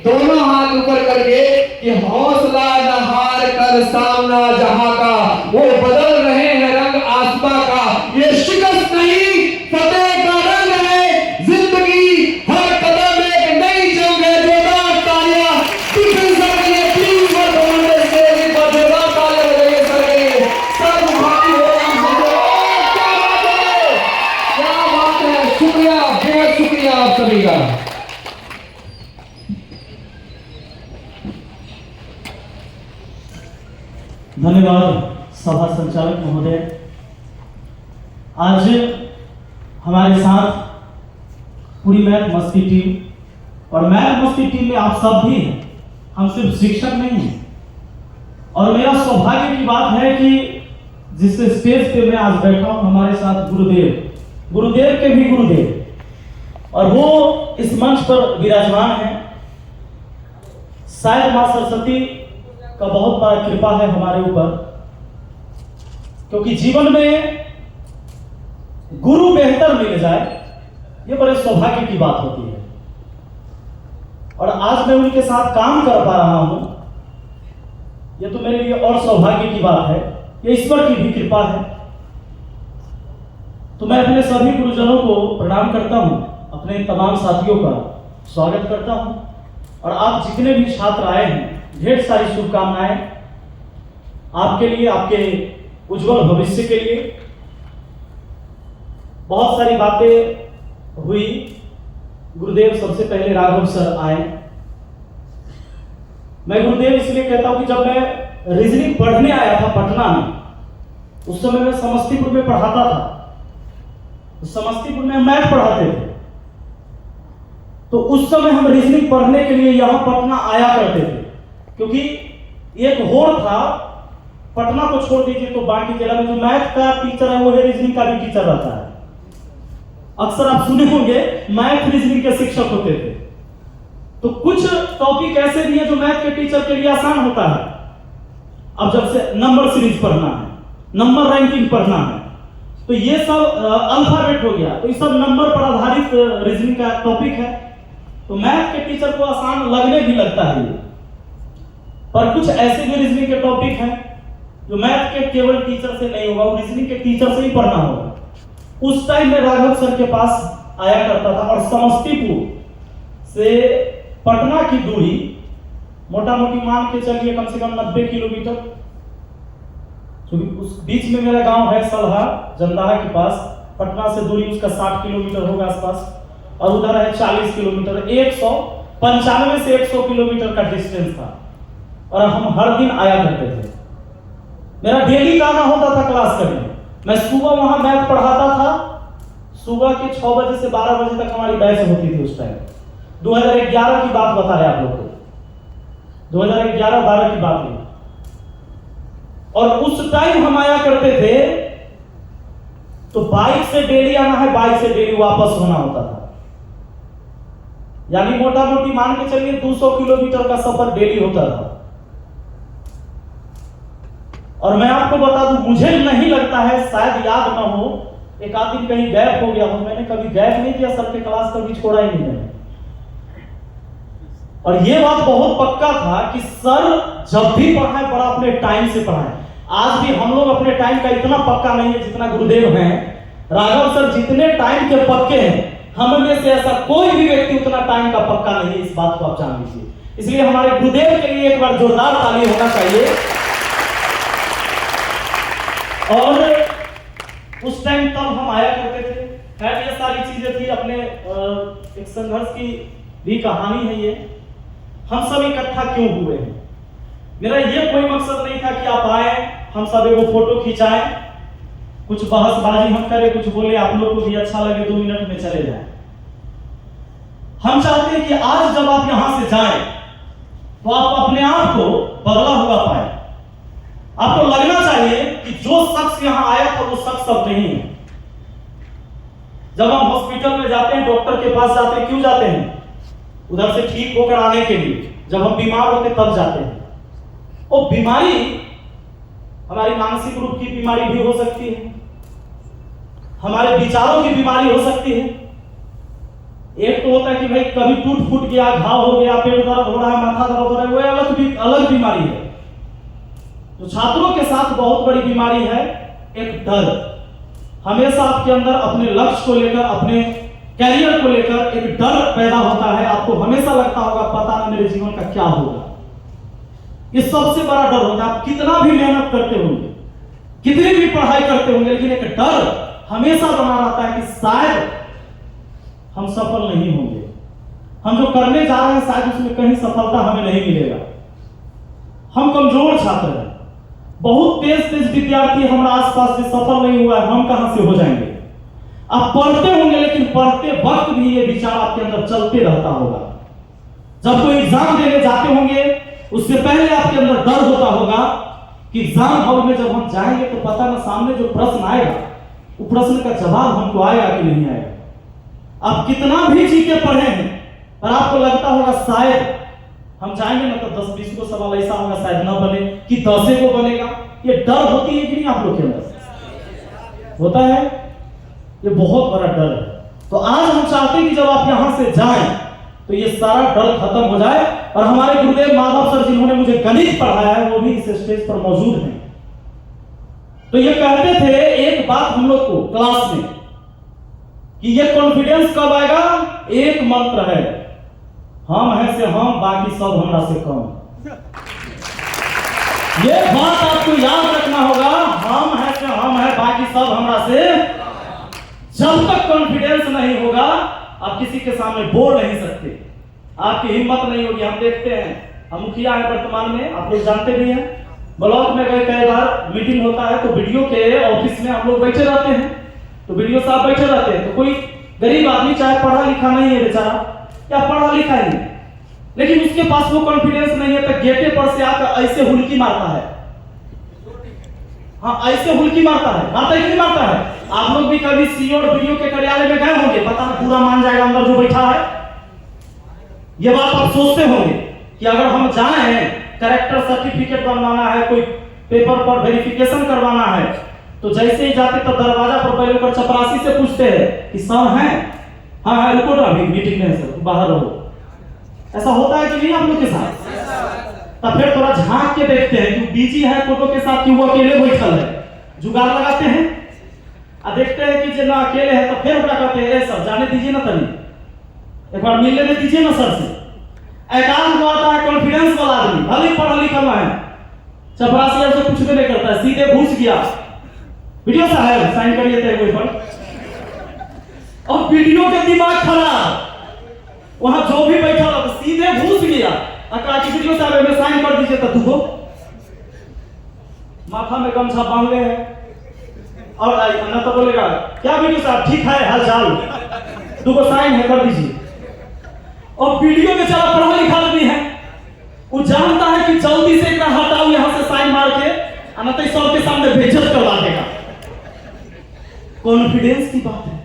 दोनों हाथ ऊपर करके कि हौसला न हार कर सामना जहां का, वो बदल रहे हैं रंग आसमां का। ये शिकस्त नहीं फतेह का रंग है, जिंदगी हर कदम एक नई जंग है। जोरदार तालियां डिफेंसर के लिए, टीम पर कमांडर के लिए जोरदार तालियां बजाइए सर। सब भाई हो क्या बात है, शुक्रिया, बहुत शुक्रिया आप सभी का। धन्यवाद सभा संचालक महोदय। आज हमारे साथ पूरी मैथ मस्ती टीम, और मैथ मस्ती टीम में आप सब भी हैं, हम सिर्फ शिक्षक नहीं हैं। और मेरा सौभाग्य की बात है कि जिस स्टेज पे मैं आज बैठा हूं, हमारे साथ गुरुदेव के भी गुरुदेव, और वो इस मंच पर विराजमान है। शायद मां सरस्वती का बहुत बड़ा कृपा है हमारे ऊपर, क्योंकि जीवन में गुरु बेहतर मिल जाए, ये बड़े सौभाग्य की बात होती है। और आज मैं उनके साथ काम कर पा रहा हूं, ये तो मेरे लिए और सौभाग्य की बात है, ये ईश्वर की भी कृपा है। तो मैं अपने सभी गुरुजनों को प्रणाम करता हूं, अपने तमाम साथियों का स्वागत करता हूं, और आप जितने भी छात्र आए हैं, ढेर सारी शुभकामनाएं आपके लिए, आपके उज्जवल भविष्य के लिए। बहुत सारी बातें हुई। गुरुदेव सबसे पहले राघव सर आए। मैं गुरुदेव इसलिए कहता हूं कि जब मैं रीजनिंग पढ़ने आया था पटना में, उस समय मैं समस्तीपुर में पढ़ाता था। समस्तीपुर में मैथ पढ़ाते थे, तो उस समय हम रीजनिंग पढ़ने के लिए यहां पटना आया करते थे, क्योंकि एक होड़ था, पटना को छोड़ दीजिए तो बाकी जिला में जो मैथ का टीचर है वो है रीजनिंग का भी टीचर रहता है। अक्सर आप सुने होंगे मैथ रीजनिंग के शिक्षक होते थे। तो कुछ टॉपिक ऐसे भी है जो मैथ के टीचर के लिए आसान होता है। अब जब से नंबर सीरीज पढ़ना है, नंबर रैंकिंग पढ़ना है, तो ये सब अल्फाबेट हो गया, तो ये सब नंबर पर आधारित रीजनिंग का टॉपिक है। तो मैथ के टीचर को आसान लगने भी लगता है ये। पर कुछ ऐसे भी रीजनिंग के टॉपिक हैं जो मैथ के केवल टीचर से नहीं होगा, वो रीजनिंग के टीचर से ही पढ़ना होगा। उस टाइम में राघव सर के पास आया करता था, और समस्तीपुर से पटना की दूरी मोटा मोटी मान के चलिए कम से कम 90 किलोमीटर। क्योंकि उस बीच में मेरा गांव है सलहा जंदाहा के पास, पटना से दूरी उसका 60 किलोमीटर होगा आसपास, और उधर है 40 किलोमीटर। 195 से 100 किलोमीटर का डिस्टेंस था, और हम हर दिन आया करते थे। मेरा डेली का आना होता था क्लास करने। मैं सुबह वहां मैथ पढ़ाता था, सुबह के 6 बजे से 12 बजे तक हमारी बैच होती थी। उस टाइम 2011 की बात बता रहे आप लोग को, 2011-12 की बात है। और उस टाइम हम आया करते थे, तो बाइक से डेली आना है, बाइक से डेली वापस होना होता था। यानी मोटा मोटी मान के चलिए 200 किलोमीटर का सफर डेली होता था। और मैं आपको बता दूं, मुझे नहीं लगता है, शायद याद ना हो, एक आध दिन कहीं गैप हो गया हो। मैंने कभी गैप नहीं किया, सर के क्लास कभी छोड़ा ही नहीं मैंने। और ये बात बहुत पक्का था कि सर जब भी पढ़ाए बड़ा अपने टाइम से पढ़ाए। आज भी हम लोग अपने टाइम का इतना पक्का नहीं है जितना गुरुदेव हैं। राघव सर जितने टाइम के पक्के हैं, हम में से ऐसा कोई भी व्यक्ति उतना टाइम का पक्का नहीं है, इस बात को आप जान लीजिए। इसलिए हमारे गुरुदेव के लिए एक बार जोरदार ताली होना चाहिए। और उस टाइम तब हम आया करते थे। खैर ये सारी चीजें थी, अपने एक संघर्ष की भी कहानी है ये। हम सब इकट्ठा क्यों हुए हैं, मेरा ये कोई मकसद नहीं था कि आप आए, हम सब एक फोटो खिंचाएं, कुछ बहसबाजी हम करें, कुछ बोले, आप लोग को भी अच्छा लगे, 2 मिनट में चले जाएं। हम चाहते हैं कि आज जब आप यहां से जाएं तो आप अपने आप को बदला हुआ पाए। आपको लगना चाहिए कि जो शख्स यहां आया था वो शख्स अब नहीं है। जब हम हॉस्पिटल में जाते हैं, डॉक्टर के पास जाते हैं, क्यों जाते हैं? उधर से ठीक होकर आने के लिए। जब हम बीमार होते तब जाते हैं। वो बीमारी हमारी मानसिक रूप की बीमारी भी हो सकती है, हमारे विचारों की बीमारी हो सकती है, एक तो होता है कि भाई कभी टूट फूट गया, घाव हो गया, पेट दर्द हो रहा है, माथा दर्द हो रहा है, वो अलग बीमारी है। तो छात्रों के साथ बहुत बड़ी बीमारी है एक डर। हमेशा आपके अंदर अपने लक्ष्य को लेकर, अपने कैरियर को लेकर एक डर पैदा होता है। आपको हमेशा लगता होगा पता ना मेरे जीवन का क्या होगा। ये सबसे बड़ा डर होता है। आप कितना भी मेहनत करते होंगे, कितनी भी पढ़ाई करते होंगे, लेकिन एक डर हमेशा बना रहता है कि शायद हम सफल नहीं होंगे, हम जो करने जा रहे हैं शायद उसमें कहीं सफलता हमें नहीं मिलेगा। हम कमजोर छात्र हैं, बहुत तेज विद्यार्थी हमारे आसपास से सफल नहीं हुआ है, हम कहां से हो जाएंगे। आप पढ़ते होंगे, लेकिन पढ़ते वक्त भी ये विचार आपके अंदर चलते रहता होगा। जब कोई एग्जाम देने जाते होंगे, उससे पहले आपके अंदर डर होता होगा कि एग्जाम हॉल में जब हम जाएंगे तो पता ना सामने जो प्रश्न आएगा वो प्रश्न का जवाब हमको आएगा कि नहीं आएगा। आप कितना भी जी के पढ़े हैं, पर आपको लगता होगा शायद हम जाएंगे ना तो 10-20 को सवाल ऐसा होगा शायद ना बने कि 10 को बनेगा। ये डर होती है कि नहीं आप लोग के अंदर? होता है। ये बहुत बड़ा डर है। तो आज हम चाहते हैं कि जब आप यहां से जाएं तो ये सारा डर खत्म हो जाए। और हमारे गुरुदेव माधव सर जिन्होंने मुझे गणित पढ़ाया है वो भी इस स्टेज पर मौजूद हैं। तो ये कहते थे एक बात हम लोग को क्लास में कि ये कॉन्फिडेंस कब आएगा? एक मंत्र है, हम हैं से हम, बाकी सब हमरा से कम। ये बात आपको याद रखना होगा, हम हैं से हम है, बाकी सब हमरा से। जब तक कॉन्फिडेंस नहीं होगा आप किसी के सामने बोल नहीं सकते, आपकी हिम्मत नहीं होगी। हम देखते हैं, हम मुखिया है वर्तमान में, आप लोग जानते भी हैं, ब्लॉक में गए कई बार मीटिंग होता है तो वीडियो के ऑफिस में हम लोग बैठे रहते हैं, तो वीडियो साहब बैठे रहते हैं, तो कोई गरीब आदमी चाहे पढ़ा लिखा नहीं है बेचारा, या पढ़ा लिखा ही है, लेकिन उसके पास वो कॉन्फिडेंस नहीं है, तो गेटे पर से आकर ऐसे हुल्की मारता है। हाँ, ऐसे हुल्की मारता है, मारता है कि नहीं मारता है? आप लोग भी कभी सीओ और वीडियो के कार्यालय में गए होंगे, पता नहीं पूरा मान जाएगा अंदर जो बैठा है। ये बात आप सोचते होंगे कि अगर हम जाएं, कैरेक्टर सर्टिफिकेट बनवाना है, कोई पेपर पर वेरिफिकेशन करवाना है, तो जैसे ही जाते तो दरवाजा पर पहले ऊपर चपरासी से पूछते हैं कि सर हैं? हाँ रुको ना, अभी मीटिंग में है सर, बाहर रहो। ऐसा होता है कि नहीं आप लोग के साथ? तब फिर थोड़ा झांक के देखते हैं कि बिजी है फोटो के साथ कि वो अकेले बैठल है, जुगाड़ लगाते हैं और देखते हैं कि जो ना अकेले है तो फिर क्या कहते हैं, सर जाने दीजिए ना, तनी एक बार मिलने दे दीजिए ना सर से। एकांत को आता है कॉन्फिडेंस वाला आदमी, भले पढ़ा लिखा है, चपरासी आपसे कुछ भी नहीं करता है, सीधे घुस गया, वीडियो साहब साइन करिए तेरे कोई पर। और वीडियो के दिमाग खराब, वहां जो भी बैठा था तो सीधे घुस गया, अकड़ा की वीडियो साहब में साइन कर दीजिए। तो तुमको माथा में गमछा बांध ले है और अन्ना तो बोलेगा क्या वीडियो साहब ठीक है हाल चाल, तुमको साइन है कर दीजिए। और वीडियो में चला पढ़ा लिखा आदमी है, वो जानता है कि जल्दी से इतना हटाओ यहां से साइन मार के, अन्यथा सबके सामने बेइज्जत करवा देगा। कॉन्फिडेंस की बात है,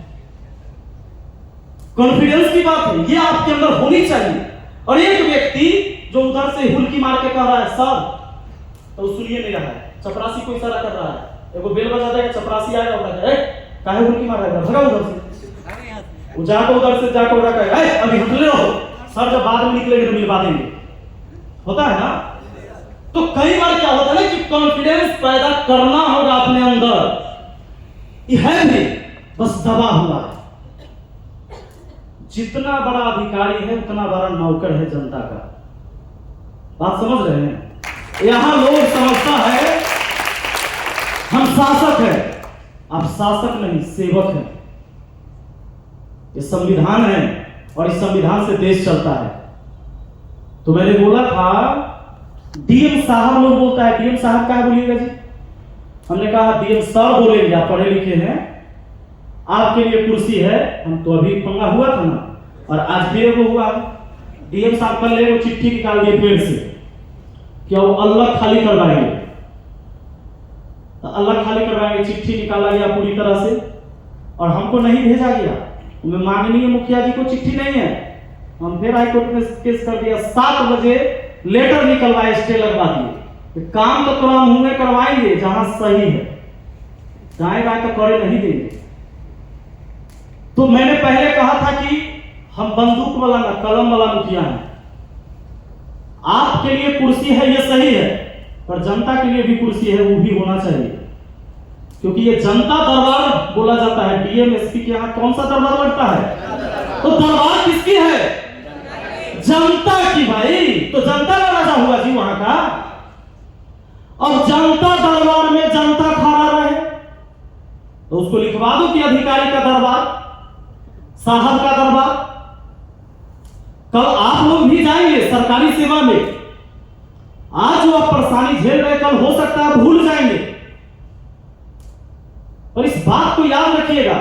कॉन्फिडेंस की बात है, ये आपके अंदर होनी चाहिए। और एक व्यक्ति जो उधर से हुल्की मार के कह रहा है सर, तो सुनिए नहीं रहा है, चपरासी को इशारा कर रहा है, एगो बेल बजा देगा, चपरासी आएगा, बोलेगा काहे हुल्की मार रहा है, भगा उधर से। वो जाकर उधर से जाकर उधर कहेगा अभी हटले रहो सर, जब बाद में निकलेंगे तो मिलवा देंगे। होता है ना? तो कई बार क्या होता है कि कॉन्फिडेंस पैदा करना होगा अपने अंदर, यह है नहीं बस दबा हुआ है। जितना बड़ा अधिकारी है उतना बड़ा नौकर है जनता का। बात समझ रहे हैं? यहां लोग समझता है हम शासक है, आप शासक नहीं सेवक है। ये संविधान है और इस संविधान से देश चलता है। तो मैंने बोला था डीएम साहब लोग बोलता है, डीएम साहब क्या बोलिएगा जी? हमने कहा डीएम सर बोलेंगे, आप पढ़े लिखे हैं, आपके लिए कुर्सी है। हम तो अभी पंगा हुआ था ना, और आज फिर वो हुआ। डीएम साहब कल ले वो चिट्ठी निकाल दिए पेड़ से कि वो अल्लाह खाली करवाएंगे, तो अल्लाह खाली करवाएंगे। चिट्ठी निकाला गया पूरी तरह से और हमको नहीं भेजा गया। माननीय मुखिया जी को चिट्ठी नहीं है, हम फिर हाईकोर्ट में केस कर दिया। 7 बजे लेटर निकलवाए, स्टे लगवा दिए। काम तो थोड़ा मुंह में करवाएंगे जहां सही है, दाएं बाएं तो करे नहीं देंगे। तो मैंने पहले कहा था कि हम बंदूक वाला ना कलम वाला मुखिया है। आपके लिए कुर्सी है ये सही है, पर जनता के लिए भी कुर्सी है, वो भी होना चाहिए। क्योंकि ये जनता दरबार बोला जाता है। डीएम एसपी के यहाँ कौन सा दरबार लगता है? तो दरबार किसकी है? जनता की भाई। तो जनता का राजा हुआ जी वहां का। और जनता दरबार में जनता खड़ा रहे तो उसको लिखवा दो कि अधिकारी का दरबार, साहब का दरबार। कल आप लोग भी जाएंगे सरकारी सेवा में। आज जो आप परेशानी झेल रहे, कल हो सकता है भूल जाएंगे। और इस बात को याद रखिएगा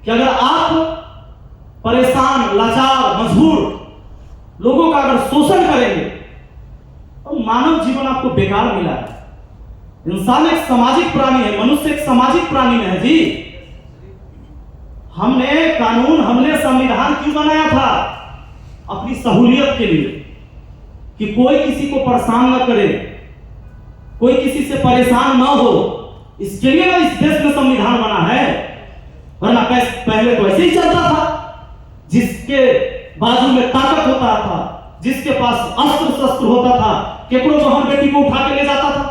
कि अगर आप परेशान, लाचार, मजबूर लोगों का अगर शोषण करेंगे तो मानव जीवन आपको बेकार मिला है। इंसान एक सामाजिक प्राणी है, मनुष्य एक सामाजिक प्राणी है जी। हमने कानून, हमने संविधान क्यों बनाया था? अपनी सहूलियत के लिए, कि कोई किसी को परेशान न करे, कोई किसी से परेशान ना हो। इसके लिए ना इस देश में संविधान बना है। वरना पहले तो ऐसे ही चलता था। जिसके बाजू में ताकत होता था, जिसके पास अस्त्र शस्त्र होता था, केकरो बहन बेटी को उठा के ले जाता था।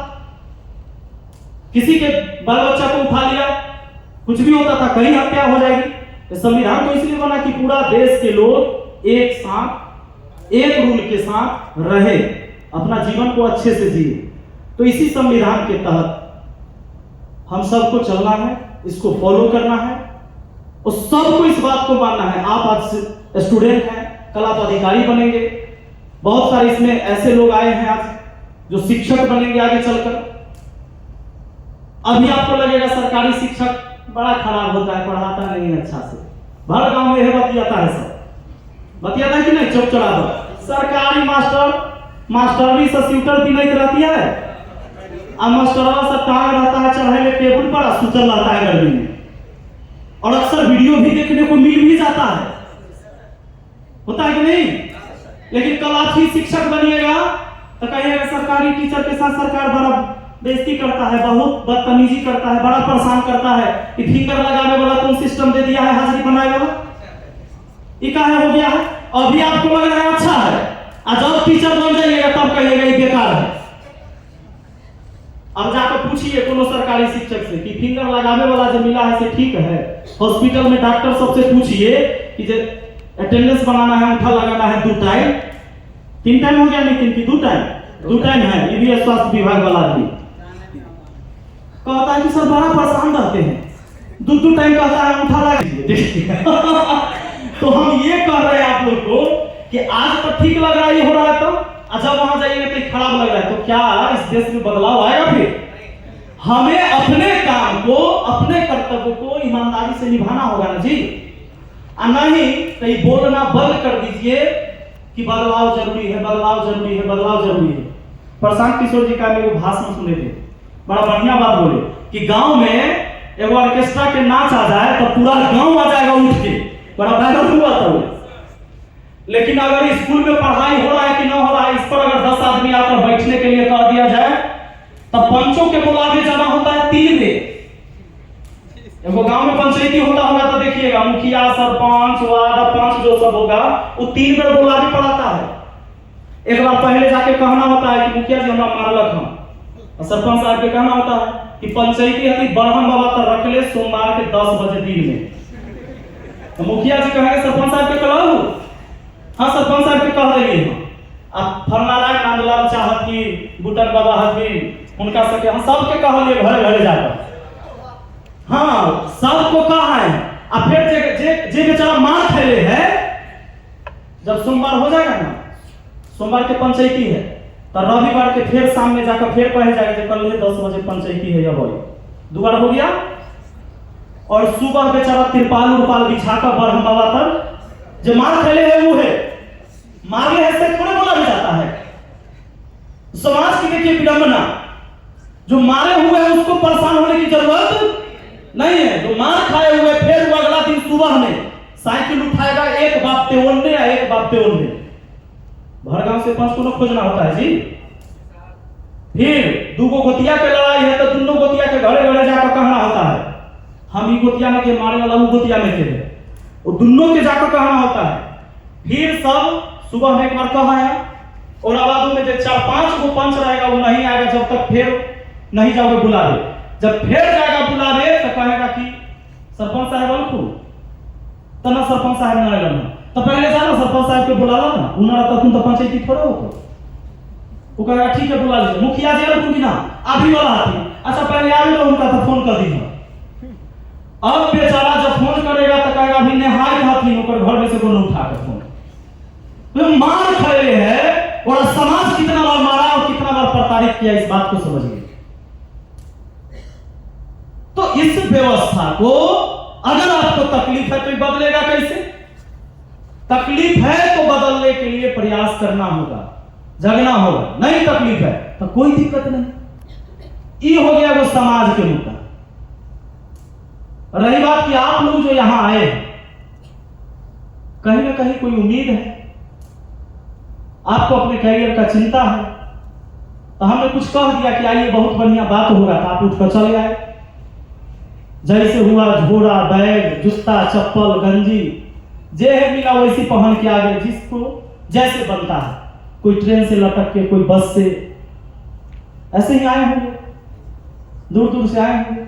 किसी के बाल बच्चा को उठा लिया, कुछ भी होता था, कहीं हत्या हो जाएगी। संविधान तो इसलिए बना कि पूरा देश के लोग एक साथ, एक रूल के साथ रहे, अपना जीवन को अच्छे से जिए। तो इसी संविधान के तहत हम सबको चलना है, इसको फॉलो करना है और सबको इस बात को मानना है। आप आज स्टूडेंट हैं, कल आप अधिकारी बनेंगे। बहुत सारे इसमें ऐसे लोग आए हैं आज जो शिक्षक बनेंगे आगे चलकर। अभी आपको लगेगा सरकारी शिक्षक बड़ा खराब होता है, पढ़ाता नहीं अच्छा से। भर गांव में यह बतियाता है, सब बतियाता है कि नहीं? चौक चौराहा पर सरकारी मास्टरनी से स्यूटर भी नहीं रहती है। अब मास्टरवा से टांग रहता है चढ़े में टेबल पर, सुतल रहता है गर्मी में। और अक्सर वीडियो भी देखने को मिल भी जाता है, होता है कि नहीं? लेकिन कल आप ही शिक्षक बनिएगा तो कहिएगा सरकारी टीचर के साथ सरकार बड़ा बेइज्जती करता है, बहुत बदतमीजी करता है, बड़ा परेशान करता है। कि फिंगर लगाने वाला कौन सिस्टम दे दिया है, हाजिरी बनाने वाला, ये काहे हो गया है? अभी आपको लग रहा है अच्छा है, और जब टीचर बन जाइएगा तब कहिएगा ये बेकार है। अब जाकर पूछिए कोनो सरकारी शिक्षक से कि फिंगर लगाने वाला जो मिला है से ठीक है। हॉस्पिटल में डॉक्टर सबसे पूछिए कि जो अटेंडेंस बनाना है, अंगूठा लगाना है 2 टाइम, 3 टाइम हो गया नहीं, 2 टाइम, 2 टाइम है। ये भी स्वास्थ्य विभाग वाला आदमी कहता है कि सर बड़ा परेशान रहते हैं, 2 टाइम कहता है अंगूठा लगा दीजिए। तो हम ये कह रहे हैं आप लोग को कि आज तो ठीक लग रहा है, ये हो रहा है, तो अच्छा वहां जाइएगा तो खराब लग रहा है। तो क्या इस देश में बदलाव आएगा? फिर हमें अपने काम को, अपने कर्तव्य को ईमानदारी से निभाना होगा ना जी। नहीं तो ये बोलना बंद कर दीजिए कि बदलाव जरूरी है, बदलाव जरूरी है, बदलाव जरूरी है। प्रशांत किशोर जी का मेरे भाषण सुने थे, बड़ा बढ़िया बात बोले कि गांव में एक ऑर्केस्ट्रा के नाच आ जाए तो पूरा गांव आ जाएगा उठ के, बड़ा वायरल हुआ था वो। लेकिन अगर स्कूल में पढ़ाई हो रहा है कि ना हो रहा है, इस पर अगर 10 आदमी आकर बैठने के लिए कह दिया जाए तब पंचों के बुलावे जमा होता है 3 बेर। एगो गांव में पंचायती होता होगा तो देखिएगा, मुखिया, सरपंच, वार्ड पंच जो सब होगा वो 3 बेर बुलावे पड़ाता है। एक बार पहले जाके कहना होता है कि मुखिया जी हमरा मारलक हम, और सरपंच साहब के कहना होता है कि पंचायती हती बरहम बाबा तो रख ले सोमवार के 10 बजे दिन में। तो मुखिया जी कहेंगे सरपंच साहब के कहू, हाँ सरपंच साहब के कह देंगे हम। अब फरनारायण नंदलाल चाहत की, बुटन बाबा हथिन, उनका सके हम सबके कह लिए घरे घरे जाकर, हाँ सबको कहा है। अब फिर जे बेचारा मार खेले है, जब सोमवार हो जाएगा ना, सोमवार के पंचायती है तो रविवार के फिर शाम में जाकर फिर कहे जाएगा कल 10 बजे पंचायती है, या बोल 2 बार हो गया। और सुबह बेचारा तिरपाल उरपाल बिछाकर बरहम बाबा तक जो मार खेले है वो है, मारे है से थोड़े बोला भी जाता है। समाज की देखिए विडंबना, जो मारे हुए हैं उसको परेशान होने की जरूरत नहीं है। जो मार खाए हुए फिर वो अगला दिन सुबह में साइकिल उठाएगा, एक बाप पे ओढ़ने या एक बाप पे ओढ़ने, भरगांव से 5 को खोजना होता है जी। फिर 2 गोतिया के लड़ाई है तो दोनों गोतिया के घरे घरे जाकर कहना होता है हम ई गोतिया में के मारे वाला वो गोतिया में के है। वो दोनों के जाकर कहना होता है। फिर सब सुबह में एक बार कहा है और आबादों में जो 4-5 गो पंच रहेगा वो नहीं आएगा जब तक फिर नहीं जाओगे बुला दे। जब फिर जाएगा बुला दे तो कहेगा कि सरपंच साहब अलखू तो ना सरपंच साहब ना आएगा ना तो पहले जाना सरपंच साहब के बुला ला ना उन्हें रहता तुम तो पंचायती थोड़े हो वो कहेगा ठीक है बुला लीजिए। मुखिया जी अलखू की ना अभी वाला हाथी अच्छा पहले आ लो उनका तो फोन कर दीजिए। अब बेचारा जब फोन करेगा तो कहेगा अभी नहाय हाथी होकर घर में से कोनो उठा कर फोन तो मार खाए है और समाज कितना बार मारा और कितना बार प्रताड़ित किया इस बात को समझिए। तो इस व्यवस्था को अगर आपको तकलीफ है तो बदलेगा कैसे? तकलीफ है तो बदलने के लिए प्रयास करना होगा, जगना होगा। नहीं तकलीफ है तो कोई दिक्कत नहीं। ये हो गया वो समाज के मुद्दा। रही बात कि आप लोग जो यहां आए कहीं ना कहीं कोई उम्मीद है, आपको अपने कैरियर का चिंता है, तो हमने कुछ कह दिया कि आइए बहुत बढ़िया बात होगा तो आप उठकर चले आए। जैसे हुआ झोड़ा बैग जूता चप्पल गंजी जे है मिला वैसी पहन के आ गए, जिसको जैसे बनता है। कोई ट्रेन से लटक के, कोई बस से, ऐसे ही आए होंगे, दूर दूर से आए होंगे।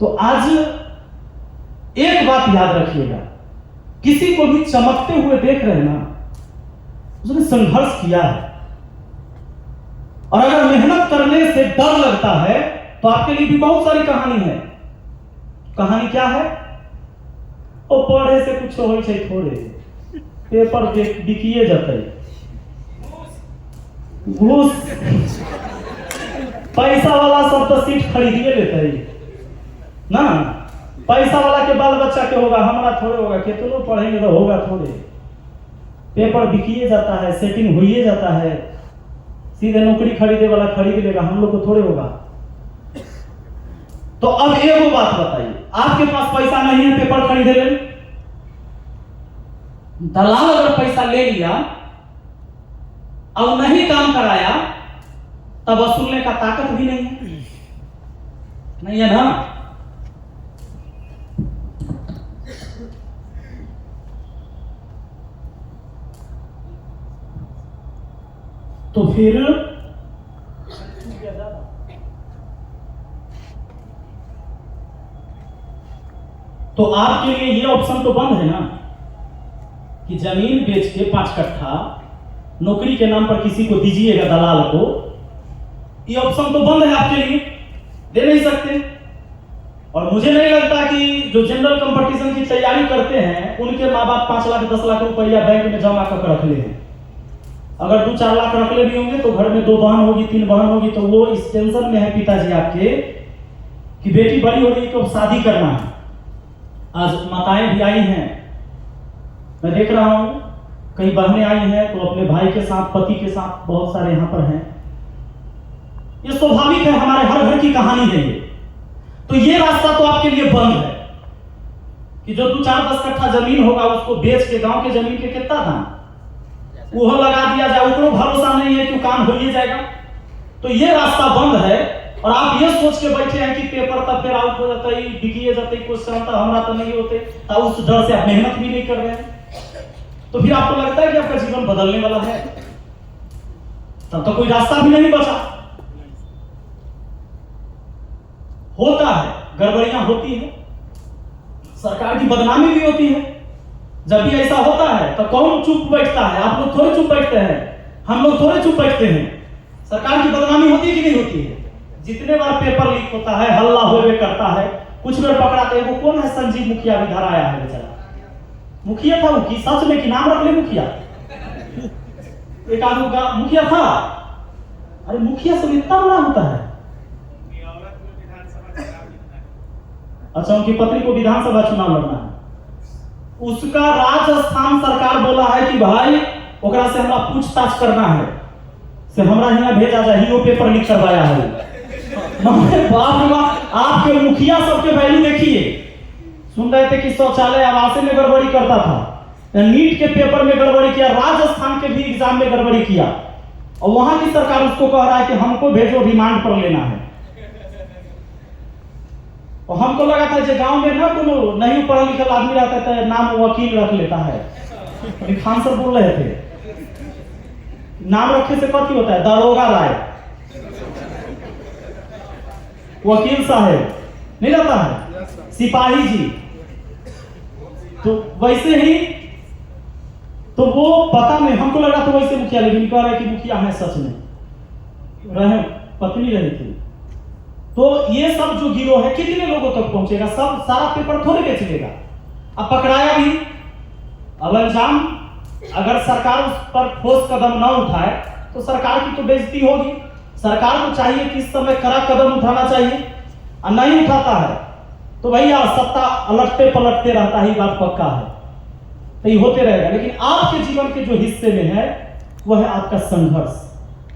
तो आज एक बात याद रखिएगा, किसी को भी चमकते हुए देख रहे हैं ना, उसने संघर्ष किया है। और अगर मेहनत करने से डर लगता है तो आपके लिए भी बहुत सारी कहानी है। कहानी क्या है? वो पढ़े से कुछ हो थोड़े पेपर बिकिए जाते घूस पैसा वाला सब तो सीट खरीदिए लेते है ना। पैसा वाला के बाल बच्चा के होगा, हमारा थोड़े होगा। कितनों पढ़ेंगे तो होगा थोड़े। पेपर बिकिए जाता है, सेटिंग होइए जाता है, सीधे नौकरी खरीदे वाला खरीद लेगा, हम लोग को थोड़े होगा। तो अब एक बात बताइए, आपके पास पैसा नहीं है पेपर खरीदे ले, दलाल अगर पैसा ले लिया और नहीं काम कराया तब वसूलने का ताकत भी नहीं है, नहीं है ना। तो फिर तो आपके लिए ये ऑप्शन तो बंद है ना कि जमीन बेच के 5 कट्ठा नौकरी के नाम पर किसी को दीजिएगा दलाल को। ये ऑप्शन तो बंद है आपके लिए, दे नहीं सकते। और मुझे नहीं लगता कि जो जनरल कंपटीशन की तैयारी करते हैं उनके माँ बाप 5 लाख 10 लाख रुपया बैंक में जमा कर रख ले हैं। अगर 2-4 लाख रख ले भी होंगे तो घर में 2 बहन होगी 3 बहन होगी तो वो इस टेंशन में है पिताजी आपके कि बेटी बड़ी हो रही तो शादी करना है। आज माताएं भी आई हैं, मैं देख रहा हूं कई बहनें आई हैं तो अपने भाई के साथ पति के साथ बहुत सारे यहां पर हैं। ये स्वाभाविक है, हमारे हर घर की कहानी है ये। तो ये रास्ता तो आपके लिए बंद है कि जो 2-4-10 कट्ठा जमीन होगा उसको बेच के गांव के जमीन के कितना दाम वो लगा दिया जाए, उसको भरोसा नहीं है कि काम हो ही जाएगा। तो ये रास्ता बंद है। और आप ये सोच के बैठे हैं कि पेपर तब फिर आउट हो जाता है, बिकिए जाते क्वेश्चन आता हमारा तो नहीं होते, तो उस डर से आप मेहनत भी नहीं कर रहे हैं। तो फिर आपको लगता है कि आपका जीवन बदलने वाला है, तब तो कोई रास्ता भी नहीं बचा। होता है, गड़बड़ियां होती है, सरकार की बदनामी भी होती है। जब भी ऐसा होता है तो कौन चुप बैठता है? आप लोग थोड़े चुप बैठते हैं, हम लोग थोड़े चुप बैठते हैं। सरकार की बदनामी होती है कि नहीं होती है? जितने बार पेपर लीक होता है हल्ला होवे करता है, कुछ बार पकड़ाते हैं। वो कौन है? संजीव मुखिया भी धरा आया है बेचारा। मुखिया था वो कि सच में कि नाम रख ले मुखिया? एक आदमी का मुखिया था। अरे मुखिया सब इतना बड़ा होता है? अच्छा, उनकी पत्नी को विधानसभा चुनाव लड़ना है। उसका राजस्थान सरकार बोला है कि भाई ओकरा से हमरा पूछताछ करना है, से हमरा यहाँ भेजा जाए, वो पेपर लीक करवाया है। बाप बाप, आपके मुखिया सबके वैल्यू देखिए। सुन रहे थे कि शौचालय आवास में गड़बड़ी करता था, नीट के पेपर में गड़बड़ी किया, राजस्थान के भी एग्जाम में गड़बड़ी किया, और वहां की सरकार उसको कह रहा है कि हमको भेजो, रिमांड पर लेना है। और हमको लगा था जो गांव में ना कोनो नहीं पढ़ा लिखा आदमी रहता है नाम वकील रख लेता है। अभी खान सर बोल रहे थे नाम रखे से कथी होता है, दरोगा राय, वकील साहब नहीं रहता है, सिपाही जी। तो वैसे ही तो वो पता नहीं, हमको लगा तो वैसे मुखिया, लेकिन कह रहे कि मुखिया है सच में, रहे पत्नी रही थी। तो ये सब जो गिरोह है कितने लोगों तक पहुंचेगा, सब सारा पेपर थोड़े बेच लेगा। अब पकड़ाया भी, अब अंजाम अगर सरकार उस पर ठोस कदम ना उठाए तो सरकार की तो बेइज्जती होगी। सरकार को चाहिए कि इस समय कड़ा कदम उठाना चाहिए, और नहीं उठाता है तो भैया सत्ता अलटते पलटते रहता ही, बात पक्का है, तो ये होते रहेगा। लेकिन आपके जीवन के जो हिस्से में है वह है आपका संघर्ष,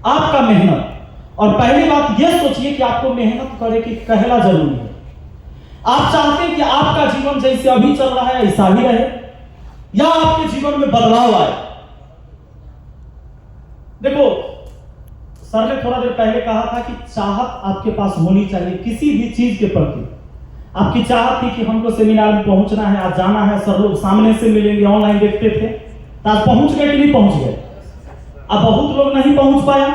आपका मेहनत। और पहली बात यह सोचिए कि आपको मेहनत करे कि कहना जरूरी है। आप चाहते हैं कि आपका जीवन जैसे अभी चल रहा है ऐसा ही रहे, या आपके जीवन में बदलाव आए। देखो सर ने थोड़ा देर पहले कहा था कि चाहत आपके पास होनी चाहिए किसी भी चीज के प्रति। आपकी चाहत थी कि हमको सेमिनार में पहुंचना है, आज जाना है, सर लोग सामने से मिलेंगे, ऑनलाइन देखते थे, तो आज पहुंच गए कि नहीं पहुंच गए? अब बहुत लोग नहीं पहुंच पाया,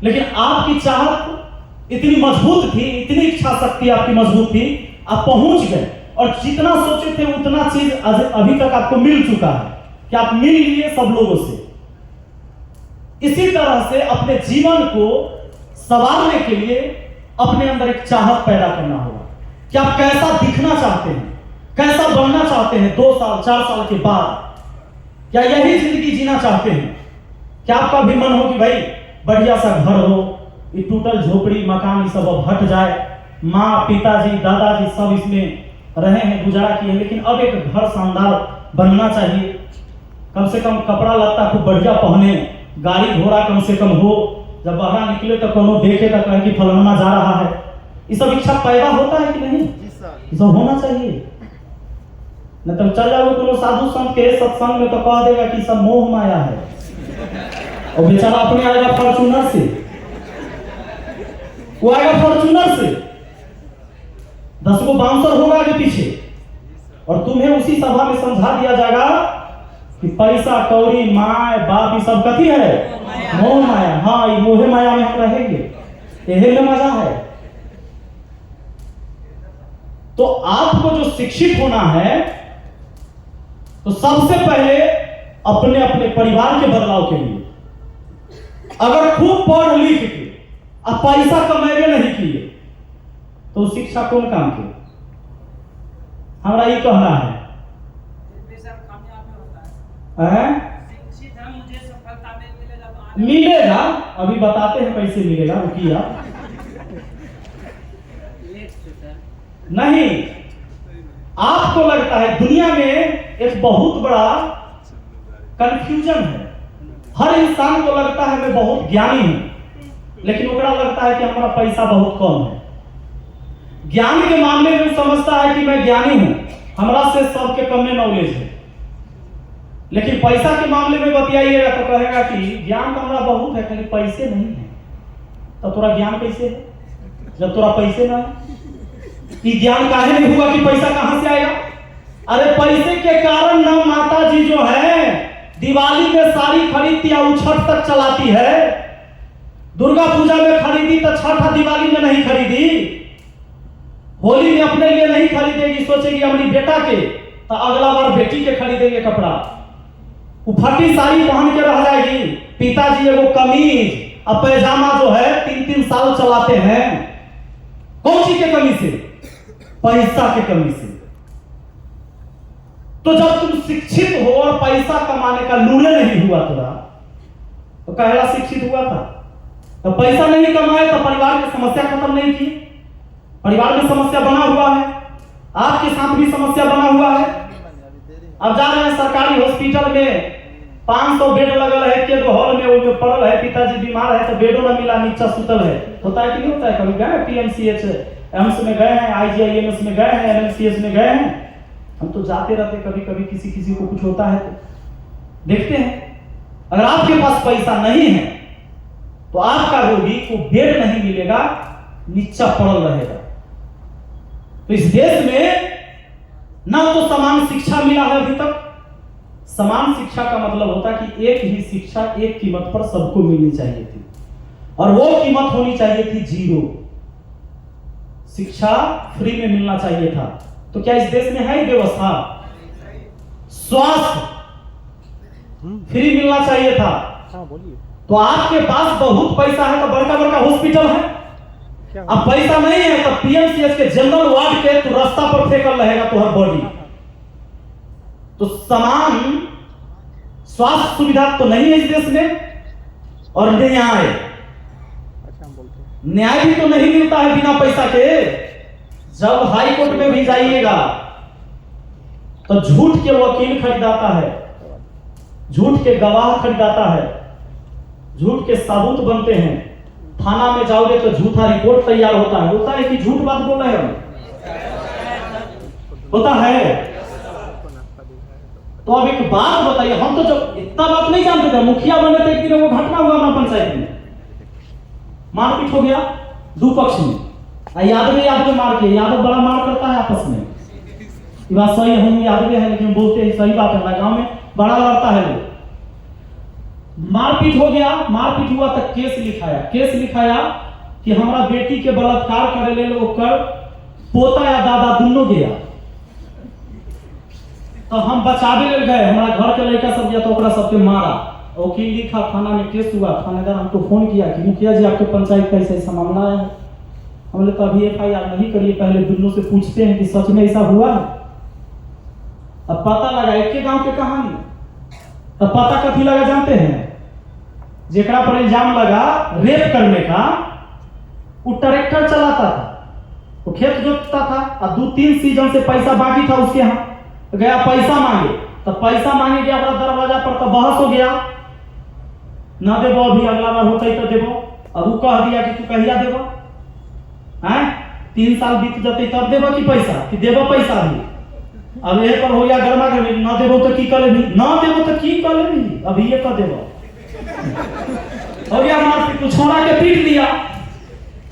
लेकिन आपकी चाहत इतनी मजबूत थी, इतनी इच्छा शक्ति आपकी मजबूत थी, आप पहुंच गए। और जितना सोचे थे उतना चीज अभी तक आपको मिल चुका है कि आप मिल लिए सब लोगों से। इसी तरह से अपने जीवन को संवारने के लिए अपने अंदर एक चाहत पैदा करना होगा कि आप कैसा दिखना चाहते हैं, कैसा बनना चाहते हैं 2 साल 4 साल के बाद। क्या यही जिंदगी जीना चाहते हैं? क्या आपका भी मन हो कि भाई बढ़िया सा घर हो, ये टूटल झोपड़ी मकान ये सब अब हट जाए, माँ पिताजी दादाजी सब इसमें रहे हैं, गुजारा किए, लेकिन अब एक घर शानदार बनना चाहिए, कम से कम कपड़ा लत्ता खूब बढ़िया पहने, गाड़ी घोड़ा कम से कम हो, जब बाहर निकले तो कोनो देखे तो कहे कि फलाना जा रहा है। ये सब इच्छा पैदा होता है कि नहीं? ये सब होना चाहिए। न तो चल जाओ कोनो साधु संत के सत्संग में तो कह देगा कि सब मोह माया है, और बेचारा अपने आएगा फॉर्च्यूनर से, वो आएगा फॉर्च्यूनर से, 10 को बाउंसर होगा आगे पीछे, और तुम्हें उसी सभा में समझा दिया जाएगा कि पैसा कौड़ी माय बाप ये सब कथी है, मोह माया। हाँ, ये मोह माया में हम रहेंगे, यही में मजा है। तो आपको जो शिक्षित होना है तो सबसे पहले अपने अपने परिवार के बदलाव के लिए, अगर खूब पढ़ लिख के अब पैसा कमाए नहीं किए तो शिक्षा कौन काम के? हमारा ये कहना है, मिलेगा, अभी बताते हैं कैसे मिलेगा, रुकिए आप। नहीं, आपको लगता है दुनिया में एक बहुत बड़ा कंफ्यूजन है। हर इंसान को लगता है मैं बहुत ज्ञानी हूं, लेकिन ओकरा लगता है कि हमारा पैसा बहुत कम है। ज्ञान के मामले में समझता है कि मैं ज्ञानी हूं, हमरा से सबके कम में नॉलेज है, लेकिन पैसा के मामले में बतियाइएगा तो कहेगा कि ज्ञान तो हमारा बहुत है, लेकिन पैसे नहीं है। तो तोरा ज्ञान कैसे है जब तोरा पैसे ना है? कि ज्ञान काहे नहीं हुआ कि पैसा कहां से आएगा? अरे पैसे के कारण ना माता जी जो है दिवाली में साड़ी खरीदती है, छठ तक चलाती है, दुर्गा पूजा में खरीदी तो छठ दिवाली में नहीं खरीदी, होली में अपने लिए नहीं खरीदेगी, सोचेगी हमारी बेटा के, तो अगला बार बेटी के खरीदेंगे कपड़ा। वो फटी साड़ी पहन के रह जाएगी, पिताजी एगो कमीज और पैजामा जो है 3-3 साल चलाते हैं। कौन सी के कमी से? पैसा के कमी से। तो जब तुम शिक्षित हो और पैसा कमाने का लूले नहीं हुआ तुरा, तो कहला शिक्षित हुआ था। तो पैसा नहीं कमाए तो परिवार की समस्या खत्म नहीं की, परिवार में समस्या बना हुआ है, आपके साथ भी समस्या बना हुआ है। अब जा रहे हैं सरकारी हॉस्पिटल में, 500 बेड लगल है, के हॉल में वो पड़ल है, पिताजी बीमार है तो बेडो न मिला, नीचा सुतल है। होता है कि नहीं होता है? कभी गए पीएमसीएच एम्स में गए हैं, आईजीआईएमएस में गए हैं, एनएमसीएच में गए हैं, हम तो जाते रहते, कभी कभी किसी को कुछ होता है तो देखते हैं। अगर आपके पास पैसा नहीं है तो आपका रोगी को बेड नहीं मिलेगा, नीचा पड़ल रहेगा। तो इस देश में ना तो समान शिक्षा मिला है अभी तक। समान शिक्षा का मतलब होता है कि एक ही शिक्षा एक कीमत पर सबको मिलनी चाहिए थी, और वो कीमत होनी चाहिए थी 0। शिक्षा फ्री में मिलना चाहिए था। तो क्या इस देश में है व्यवस्था? स्वास्थ्य फ्री मिलना चाहिए था। तो आपके पास बहुत पैसा है तो बड़का बड़का हॉस्पिटल है, अब पैसा नहीं है तो पीएमसीएच के जनरल वार्ड के तो रास्ता पर फेंकल रहेगा तो हर बॉडी। तो समान स्वास्थ्य सुविधा तो नहीं है इस देश में, और न्याय भी तो नहीं मिलता है बिना पैसा के। जब हाई कोर्ट में भी जाइएगा तो झूठ के वकील खरीदाता है, झूठ के गवाह खरीदाता है, झूठ के सबूत बनते हैं। थाना में जाओगे तो झूठा रिपोर्ट तैयार होता है कि झूठ बात बोल रहे हैं, होता है। तो अब एक बात बताइए, हम तो जब इतना बात नहीं जानते थे, मुखिया बने थे, एक दिन वो घटना हुआ ना पंचायत में, मारपीट हो गया दो पक्ष में, यादव मार के, यादव बड़ा मार करता है आपस में, ये बात सही है, हम यादव है लेकिन बोलते हैं सही बात है, गांव में बड़ा लड़ता है लोग। मारपीट हो गया, मारपीट हुआ तक केस लिखाया कि हमारा बेटी के बलात्कार करे ले ओकर पोता या दादा दोनों गया, तो हम बचावे ले गए, हमारा घर के लड़का सब गया तो ओकरा सबके मारा। वकील लिखा, थाना में केस हुआ, थानेदार हमको फोन किया कि मुखिया जी आपके पंचायत का ऐसा मामला है। हमने तो अभी FIR नहीं करिए, पहले दोनों से पूछते हैं कि सच में ऐसा हुआ है। अब पता लगा एक के गांव के कहानी, तब पता कथी लगा जानते हैं? जेकरा पर इल्जाम लगा रेप करने का, वो ट्रैक्टर चलाता था, वो खेत जोतता था, और 2-3 सीजन से पैसा बाकी था उसके यहाँ, तो गया पैसा मांगे, तो पैसा मांगे गया अपना दरवाजा पर, तो बहस हो गया, ना देबो अभी अगला बार होता ही तो देबो। अब वो कह दिया कि तू कहिया देबो, हैं 3 साल बीत जाते तब देबो कि पैसा, कि देबो पैसा भी। अब ये पर हो गया गर्मा गर्मी, ना देबो तो की करे भी, ना देबो तो की करे भी, अभी ये कर देबो हो गया मारपीट, तो छोड़ा के पीट दिया,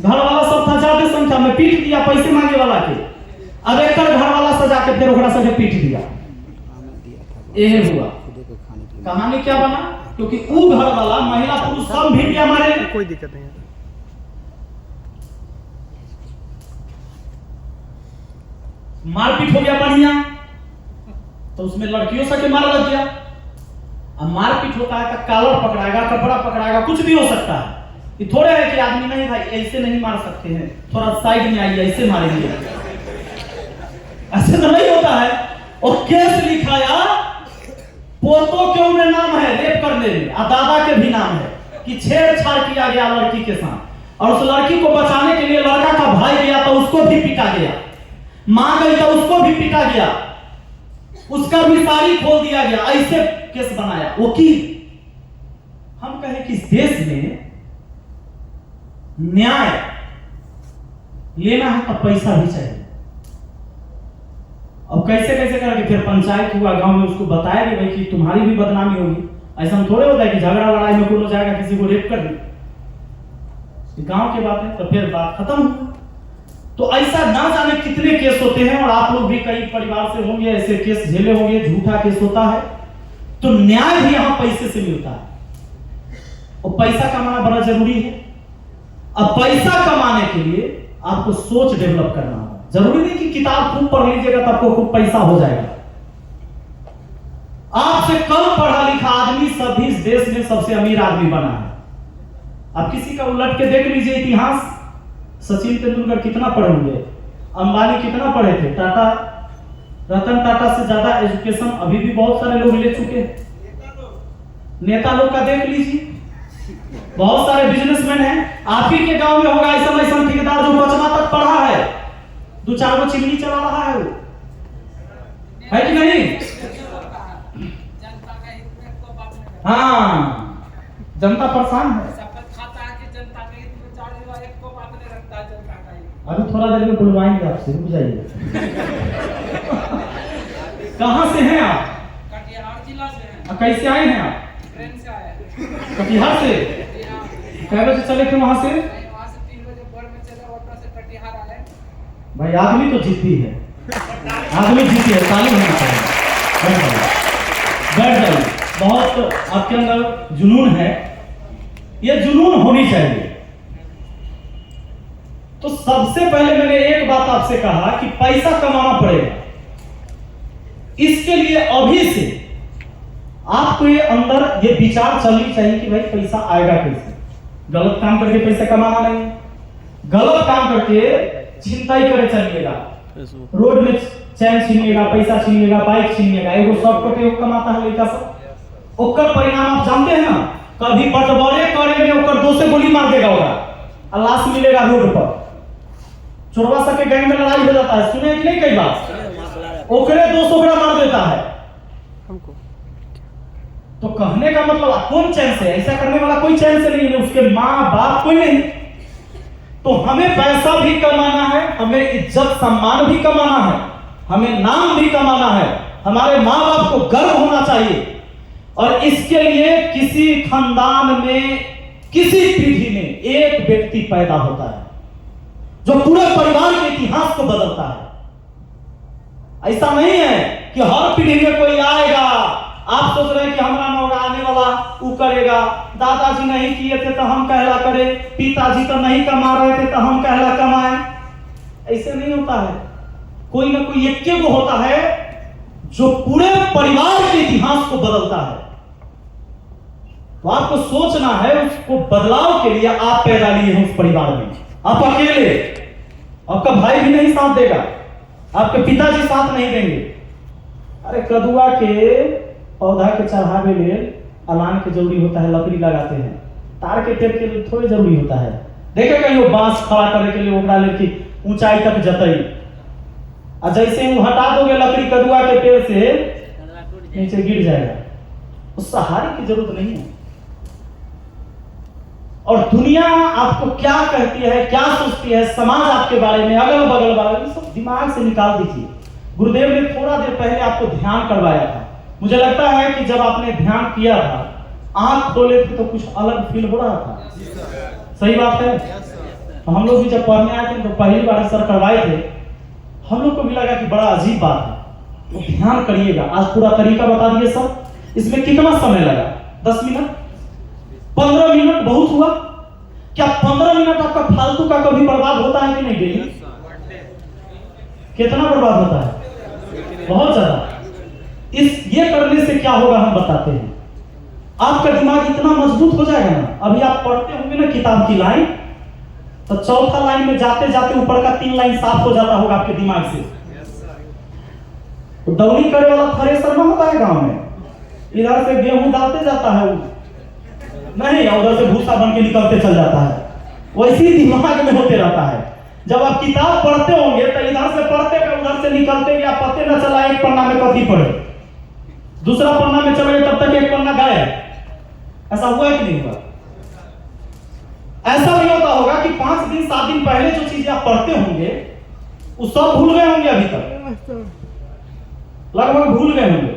घर वाला सब था ज्यादा संख्या में, पीट दिया पैसे मांगे वाला के। अब एक घर वाला सजा के फिर ओकरा से पीट दिया। यही हुआ कहानी, क्या बना? क्योंकि वो घर वाला महिला पुरुष सब भी दिया मारे, कोई दिक्कत नहीं है। मारपीट हो गया बढ़िया, तो उसमें लड़कियों से के मार लग गया। अब मारपीट होता है तो कॉलर पकड़ाएगा, कपड़ा पकड़ाएगा, कुछ भी हो सकता है। ये थोड़े है कि आदमी नहीं भाई ऐसे नहीं मार सकते हैं, थोड़ा साइड में आइए ऐसे मारेंगे, ऐसे तो नहीं होता है। और केस लिखाया, पोतों के उनमें नाम है रेप करने में, और दादा के भी नाम है कि छेड़छाड़ किया गया लड़की के साथ, और उस लड़की को बचाने के लिए लड़का का भाई गया तो उसको भी पीटा गया, मां गई तो उसको भी पीटा गया, उसका भी साड़ी खोल दिया गया, ऐसे केस बनाया वकील। हम कहें कि इस देश में न्याय लेना है तो पैसा भी चाहिए। अब कैसे कैसे करके फिर पंचायत हुआ, गांव में उसको बताया कि भाई कि तुम्हारी भी बदनामी होगी। ऐसा थोड़े होता है कि झगड़ा लड़ाई में कोई जाएगा किसी को रेप कर दे, गांव की बात है, तो फिर बात खत्म हुई। तो ऐसा ना जाने कितने केस होते हैं, और आप लोग भी कई परिवार से होंगे ऐसे केस झेले होंगे, झूठा केस होता है। तो न्याय भी यहां पैसे से मिलता है, और पैसा कमाना बड़ा जरूरी है। अब पैसा कमाने के लिए आपको सोच डेवलप करना होगा। जरूरी नहीं कि किताब खूब पढ़ लीजिएगा तो आपको खूब पैसा हो जाएगा। आपसे कम पढ़ा लिखा आदमी सभी इस देश में सबसे अमीर आदमी बना है। आप किसी का उलट के देख लीजिए इतिहास, सचिन तेंदुलकर कितना पढ़े होंगे, अंबानी कितना पढ़े थे, टाटा, रतन टाटा से ज्यादा एजुकेशन अभी भी बहुत सारे लोग ले चुके हैं। नेता लोग का देख लीजिए, बहुत सारे बिजनेसमैन हैं। आप ही के गांव में होगा ऐसा ऐसा ठेकेदार जो 5वां तक पढ़ा है, 2-4 गो चिमनी चला रहा है, वो है कि नहीं? हाँ, जनता परेशान है। अभी थोड़ा देर में बुलवाएंगे आपसे, रुक जाइए। कहाँ से हैं आप? कटिहार जिला से हैं। कैसे आए हैं आप? ट्रेन से आए। कटिहार से? कै बजे चले थे वहां से? वहां से 3 बजे भोर में चले, ऑटो से कटिहार आए। भाई आदमी तो जिद्दी है, आदमी जिद्दी है, ताली होना चाहिए। बैठ जाइए, बैठ जाइए। बहुत आपके अंदर जुनून है, ये जुनून होनी चाहिए। तो सबसे पहले मैंने एक बात आपसे कहा कि पैसा कमाना पड़ेगा। इसके लिए अभी से आपको ये अंदर ये विचार चलनी चाहिए कि भाई पैसा आएगा कैसे। गलत काम करके पैसा कमाना नहीं, गलत काम करके चिंता ही करे चलिएगा। रोड में चैन छीनिएगा, पैसा छीनिएगा, बाइक छीनिएगा, एगो शॉर्टकट एगो कमाता है लड़का सब। ओकर परिणाम आप जानते हैं ना, कभी बटवारे करे में ओकर 2 से गोली मार देगा होगा और लाश मिलेगा रोड पर। चोरवा सबके गैंग में लड़ाई हो जाता है, सुने कि नहीं कई बार, ओकरे 200 ग्राम मार देता है हमको। तो कहने का मतलब कौन चैन से, ऐसा करने वाला कोई चैन से नहीं है, उसके माँ बाप कोई नहीं। तो हमें पैसा भी कमाना है, हमें इज्जत सम्मान भी कमाना है, हमें नाम भी कमाना है, हमारे माँ बाप को गर्व होना चाहिए। और इसके लिए किसी खानदान में, किसी पीढ़ी में एक व्यक्ति पैदा होता है जो पूरे परिवार के इतिहास को बदलता है। ऐसा नहीं है कि हर पीढ़ी में कोई आएगा, आप सोच रहे हैं कि हमारा नौरा आने वाला वो करेगा, दादाजी नहीं किए थे तो हम कहला करें, पिताजी तो नहीं कमा रहे थे तो हम कहला कमाएं। ऐसे नहीं होता है। कोई ना कोई एक को होता है जो पूरे परिवार के इतिहास को बदलता है। तो आपको सोचना है, उसको बदलाव के लिए आप पैदा लिए हैं उस परिवार में। आप अकेले, आपका भाई भी नहीं साथ देगा, आपके पिताजी साथ नहीं देंगे। अरे कदुआ के पौधा के चढ़ावे ले अलान के जरूरी होता है, लकड़ी लगाते हैं, तार के पेड़ के लिए थोड़ी जरूरी होता है। देखे कहीं वो बांस खड़ा करने के लिए ओकरा लेके ऊंचाई तक जतई, और जैसे वो हटा दोगे लकड़ी कदुआ के पेड़ से नीचे गिर जाएगा। उस सहारे की जरूरत नहीं है। और दुनिया आपको क्या कहती है, क्या सोचती है, समाज आपके बारे में, अगल बगल वाले, सब दिमाग से निकाल दीजिए। गुरुदेव ने थोड़ा देर पहले आपको ध्यान करवाया था। मुझे लगता है कि जब आपने ध्यान किया था, आंख खोले थे तो कुछ अलग फील हो रहा था। सही बात है। तो हम लोग भी जब पढ़ने आए थे तो पहली बार सर करवाए थे, हम लोग को भी लगा कि बड़ा अजीब बात है। तो ध्यान करिएगा। आज पूरा तरीका बता दिए सब। इसमें कितना समय लगा? 10 मिनट, 15 मिनट बहुत हुआ। क्या 15 मिनट आपका फालतू का कभी बर्बाद होता है कि नहीं? डेली कितना बर्बाद होता है? बहुत ज्यादा। ये करने से क्या होगा हम बताते हैं। आपका दिमाग इतना मजबूत हो जाएगा ना, अभी आप पढ़ते होंगे ना किताब की लाइन, तो चौथा लाइन में जाते जाते ऊपर का 3 लाइन साफ हो जाता होगा आपके दिमाग से। तो दौनी करे वाला थ्रेसर ना होता है गांव में, इधर से गेहूं डालते जाता है वो नहीं, उधर से भूसा बन के निकलते चल जाता है। वैसे ही दिमाग में होते रहता है। जब आप किताब पढ़ते होंगे तो इधर से पढ़ते गए, उधर से निकलते गया, पते न चला एक पन्ना में कथी पढ़े, दूसरा पन्ना में चले तब तक एक पन्ना गायब। ऐसा हुआ कि नहीं हुआ? ऐसा भी होता होगा कि 5 दिन 7 दिन पहले जो चीजें आप पढ़ते होंगे वो सब भूल गए होंगे, अभी तक लगभग भूल गए होंगे।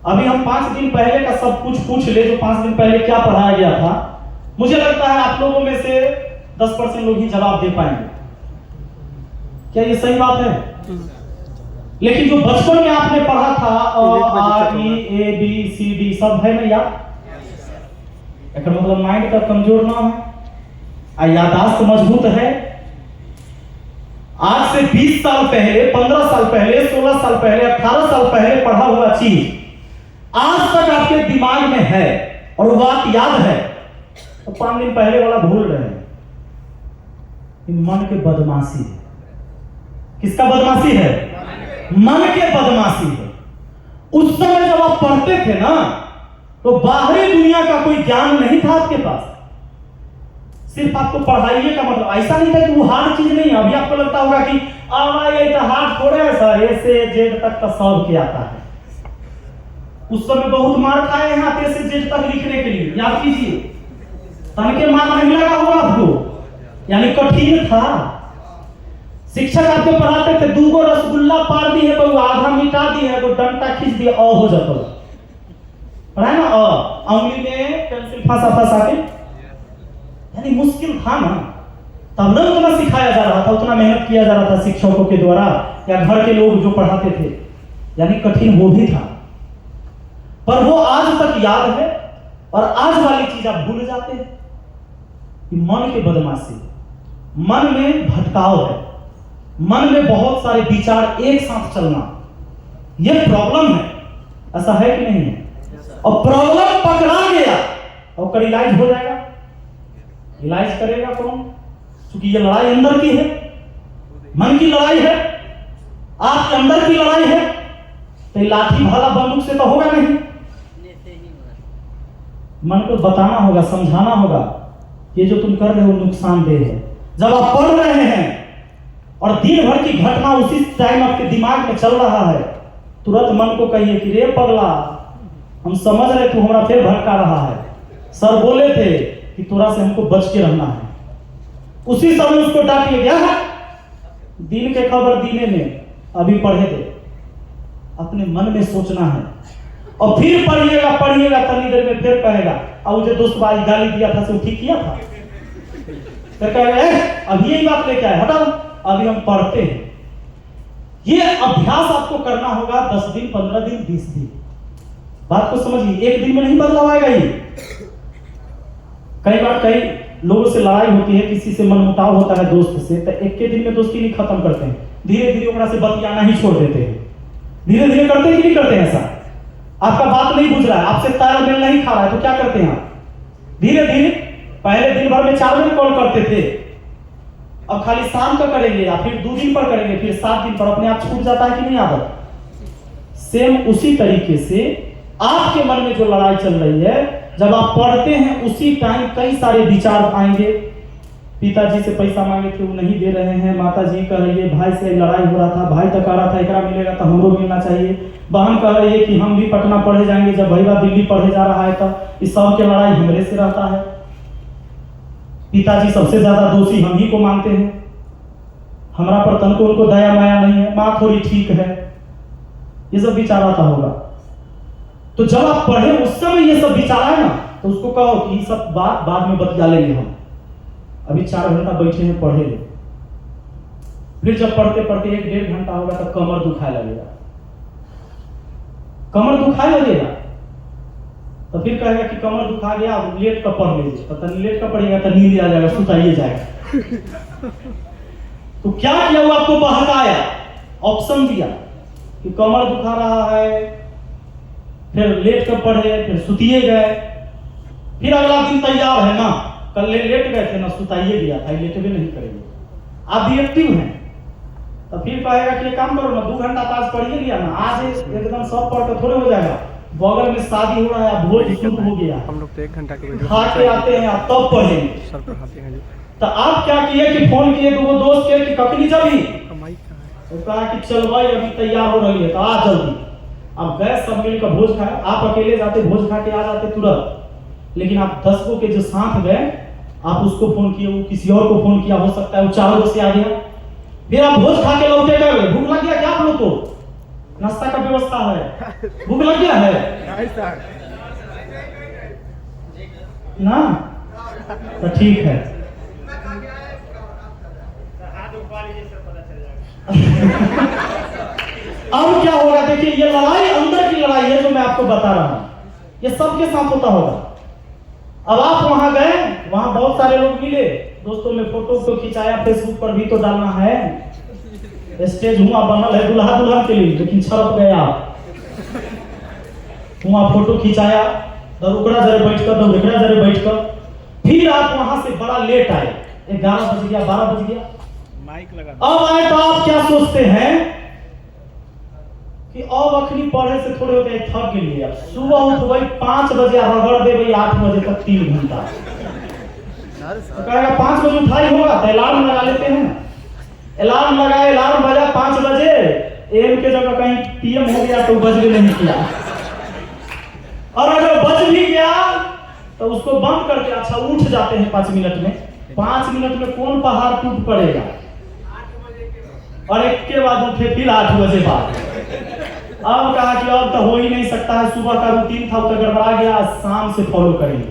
अभी हम 5 दिन पहले का सब कुछ पूछ ले, जो 5 दिन पहले क्या पढ़ाया गया था। मुझे लगता है आप लोगों में से 10% लोग ही जवाब दे पाएंगे। क्या ये सही बात है? लेकिन जो बचपन में आपने पढ़ा था, आ ई ए बी सी डी सब है ना याद? एक मतलब माइंड का कमजोर ना है, याददाश्त मजबूत है। आज से 20 साल पहले, 15 साल पहले, 16 साल पहले, 18 साल पहले पढ़ा हुआ चीज आज तक आपके दिमाग में है और वो बात याद है, तो 5 दिन पहले वाला भूल रहे हैं। मन के बदमाशी है। किसका बदमाशी है? मन के बदमाशी है। उस समय जब आप पढ़ते थे ना, तो बाहरी दुनिया का कोई ज्ञान नहीं था आपके पास। सिर्फ आपको पढ़ाइए का मतलब ऐसा नहीं था कि वो हार्ड चीज नहीं है। अभी आपको लगता होगा कि ये तो हार्ड थोड़े है सर, ए से जेड तक का सब क्या आता है। उस समय बहुत मार खाए हैं आप ए से जेड तक लिखने के लिए। याद कीजिए, तन के मार नहीं लगा होगा आपको, यानी कठिन था। शिक्षक आपको पढ़ाते थे, 2 रसगुल्ला पार दी है बउआ, आधा मिटा दी है, तो डंटा खींच दिया, अ हो जाता पढ़ा ना, अंगुली में पेंसिल फंसा फंसा के, यानी मुश्किल था ना। तब न उतना सिखाया जा रहा था, उतना मेहनत किया जा रहा था शिक्षकों के द्वारा या घर के लोग जो पढ़ाते थे, यानी कठिन वो भी था, पर वो आज तक याद है। और आज वाली चीज आप भूल जाते हैं कि मन के बदमाशी, मन में भटकाव है, मन में बहुत सारे विचार एक साथ चलना, यह प्रॉब्लम है। ऐसा है कि नहीं है? और प्रॉब्लम पकड़ा गया और कर इलाज हो जाएगा। इलाज करेगा कौन? क्योंकि ये लड़ाई अंदर की है, मन की लड़ाई है, आपके अंदर की लड़ाई है, तो लाठी भाला बंदूक से तो होगा नहीं। मन को बताना होगा, समझाना होगा, ये जो तुम कर रहे हो नुकसानदेह है। जब आप पढ़ रहे हैं और दिन भर की घटना उसी टाइम आपके दिमाग में चल रहा है, तुरंत मन को कहिए कि रे पगला, हम समझ रहे तू हमारा फिर भटका रहा है, सर बोले थे कि थोड़ा से हमको बच के रहना है। उसी समय उसको डांटिए, क्या है दिन के खबर दीने में, अभी पढ़े दे, अपने मन में सोचना है और फिर पढ़िएगा पढ़िएगा, तनी देर में फिर कहेगा अब जो दोस्त भाई गाली दिया था सो ठीक किया था, फिर कहेगा अभी यही बात लेके आए, हटाओ अभी हम पढ़ते हैं। ये अभ्यास आपको करना होगा 10 दिन 15 दिन 20 दिन। बात को समझिए, एक दिन में नहीं बदलाव आएगा। ये कई बार कई लोगों से लड़ाई होती है, किसी से मनमुटाव होता है दोस्त से, तो एक के दिन में दोस्ती नहीं खत्म करते हैं, धीरे धीरे ओकरा से बतियाना ही छोड़ देते हैं। धीरे धीरे करते हैं कि नहीं करते हैं? ऐसा आपका बात नहीं बुझ रहा है, आपसे तालमेल नहीं खा रहा है, तो क्या करते हैं आप? धीरे धीरे पहले दिन भर में 4 बार कॉल करते थे, अब खाली शाम का करेंगे या फिर 2 दिन पर करेंगे, फिर 7 दिन पर, अपने आप छूट जाता है कि नहीं आदत? सेम उसी तरीके से आपके मन में जो लड़ाई चल रही है, जब आप पढ़ते हैं उसी टाइम कई सारे विचार आएंगे। पिताजी से पैसा मांगे थे वो नहीं दे रहे हैं, माता जी कह रही है भाई से लड़ाई हो रहा था, भाई तक आ रहा था एकरा मिलेगा तो हमको मिलना चाहिए, बहन कह रही है कि हम भी पटना पढ़े जाएंगे, जब भैया दिल्ली पढ़े जा रहा है तो इस सब के लड़ाई हमरे से रहता है। पिताजी सबसे ज्यादा दोषी हम ही को मानते हैं, हमारा पर तन को उनको दया माया नहीं है, माँ थोड़ी ठीक है, ये सब विचार आता होगा। तो जब आप पढ़े उस समय ये सब विचार आए ना, तो उसको कहो कि ये सब बात बाद में बतिया लेंगे, हम अभी 4 घंटा बैठे हैं पढ़े ले। फिर जब पढ़ते पढ़ते 1-1.5 घंटा होगा तब कमर दुखाए लगेगा, कमर दुखाए लगेगा, तो फिर कहेगा कि कमर दुखा गया, अब लेट का पढ़ लीजिए, पता नहीं लेट का पढ़ेगा तो नींद आ जाएगा, सुताइए जाएगा। तो क्या किया? वो आपको बहकाया, ऑप्शन दिया कि कमर दुखा रहा है, फिर लेट कर पढ़े, फिर सुतिए गए, फिर अगला दिन तैयार है ना, कल लेट गए थे ना, सुताइए गया था, लेट भी नहीं करेंगे, आप भी एक्टिव हैं। तो फिर कहेगा कि ये काम करो ना, 2 घंटा आज पढ़िए लिया ना, आज एकदम सब पढ़ कर थोड़े हो जाएगा, बगल में शादी हो रहा है, भोज शुरू हो गया, हम लोग तो 1 घंटा के वीडियो खाते आते हैं आप तब पढ़ेंगे। सर पढ़ाते हैं जी। तो आप क्या किए कि फोन किए 2 दोस्त के कि कखनी जबी, माइक कहाँ है? तो कहा कि चल भाई अभी तैयार हो रही है तो आ जल्दी। अब गए सब मिलकर भोज खाए, आप अकेले जाते भोज खा के आ जाते तुरंत, लेकिन आप 10 को के जो साथ गए, आप उसको फोन किए, वो किसी और को फोन किया, हो सकता है वो 4 बजे से आ गया, फिर आप भोज खा के लौटे गए, भूख लग गया क्या आप लोग को? नाश्ता का व्यवस्था है, भूख लग गया है ना, तो ठीक है। अब क्या होगा देखिए, ये लड़ाई अंदर की लड़ाई है जो मैं आपको बता रहा हूं, ये सबके साथ होता होगा। अब आप वहां गए, वहां बहुत सारे लोग मिले, दोस्तों में फोटो तो खिंचाया, फेसबुक पर भी तो डालना है, स्टेज हुआ बनल है दुल्हा दुल्हन के लिए, लेकिन छरप गए आप, वहां फोटो खिंचाया, दरुकड़ा जरे बैठ कर, दरुकड़ा जरे बैठ कर, फिर आप वहां से बड़ा लेट आए, 11 बज गया, 12 बज गया, माइक लगा। अब आए तो आप क्या सोचते हैं कि अब अखनी पढ़े से थोड़े हो गए, थक गए, अब सुबह उठ गई 5 बजे, रगड़ दे गई 8 बजे तक 3 घंटा, तो कहेगा 5 बजे उठाई होगा तो अलार्म लगा लेते हैं, अलार्म लगाए, अलार्म बजा 5 बजे, एम के जगह कहीं पीएम हो गया तो बज भी नहीं किया, और अगर बज भी गया तो उसको बंद करके अच्छा उठ जाते हैं 5 मिनट में, 5 मिनट में कौन पहाड़ टूट पड़ेगा, और एक के बाद उठे फिर 8 बजे बाद। अब कहा कि अब तो हो ही नहीं सकता है, सुबह का रूटीन था वो तो गड़बड़ा गया, शाम से फॉलो करेंगे।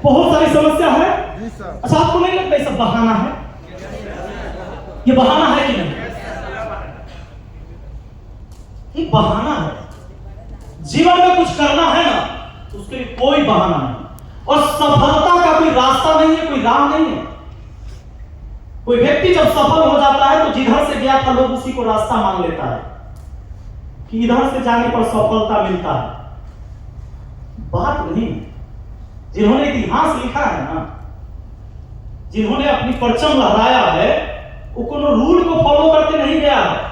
बहुत सारी समस्या है। अच्छा, आपको नहीं लगता ये सब बहाना है? ये बहाना है कि नहीं? ये बहाना है। जीवन में कुछ करना है ना, तो उसके लिए कोई बहाना नहीं। और सफलता का कोई रास्ता नहीं है, कोई राह नहीं है। कोई व्यक्ति जब सफल हो जाता है तो जिधर से गया था लोग उसी को रास्ता मान लेता है कि इधर से जाने पर सफलता मिलता है। बात नहीं। जिन्होंने इतिहास लिखा है ना, जिन्होंने अपनी परचम लहराया है, वो कोनो रूल को फॉलो करके नहीं गया है।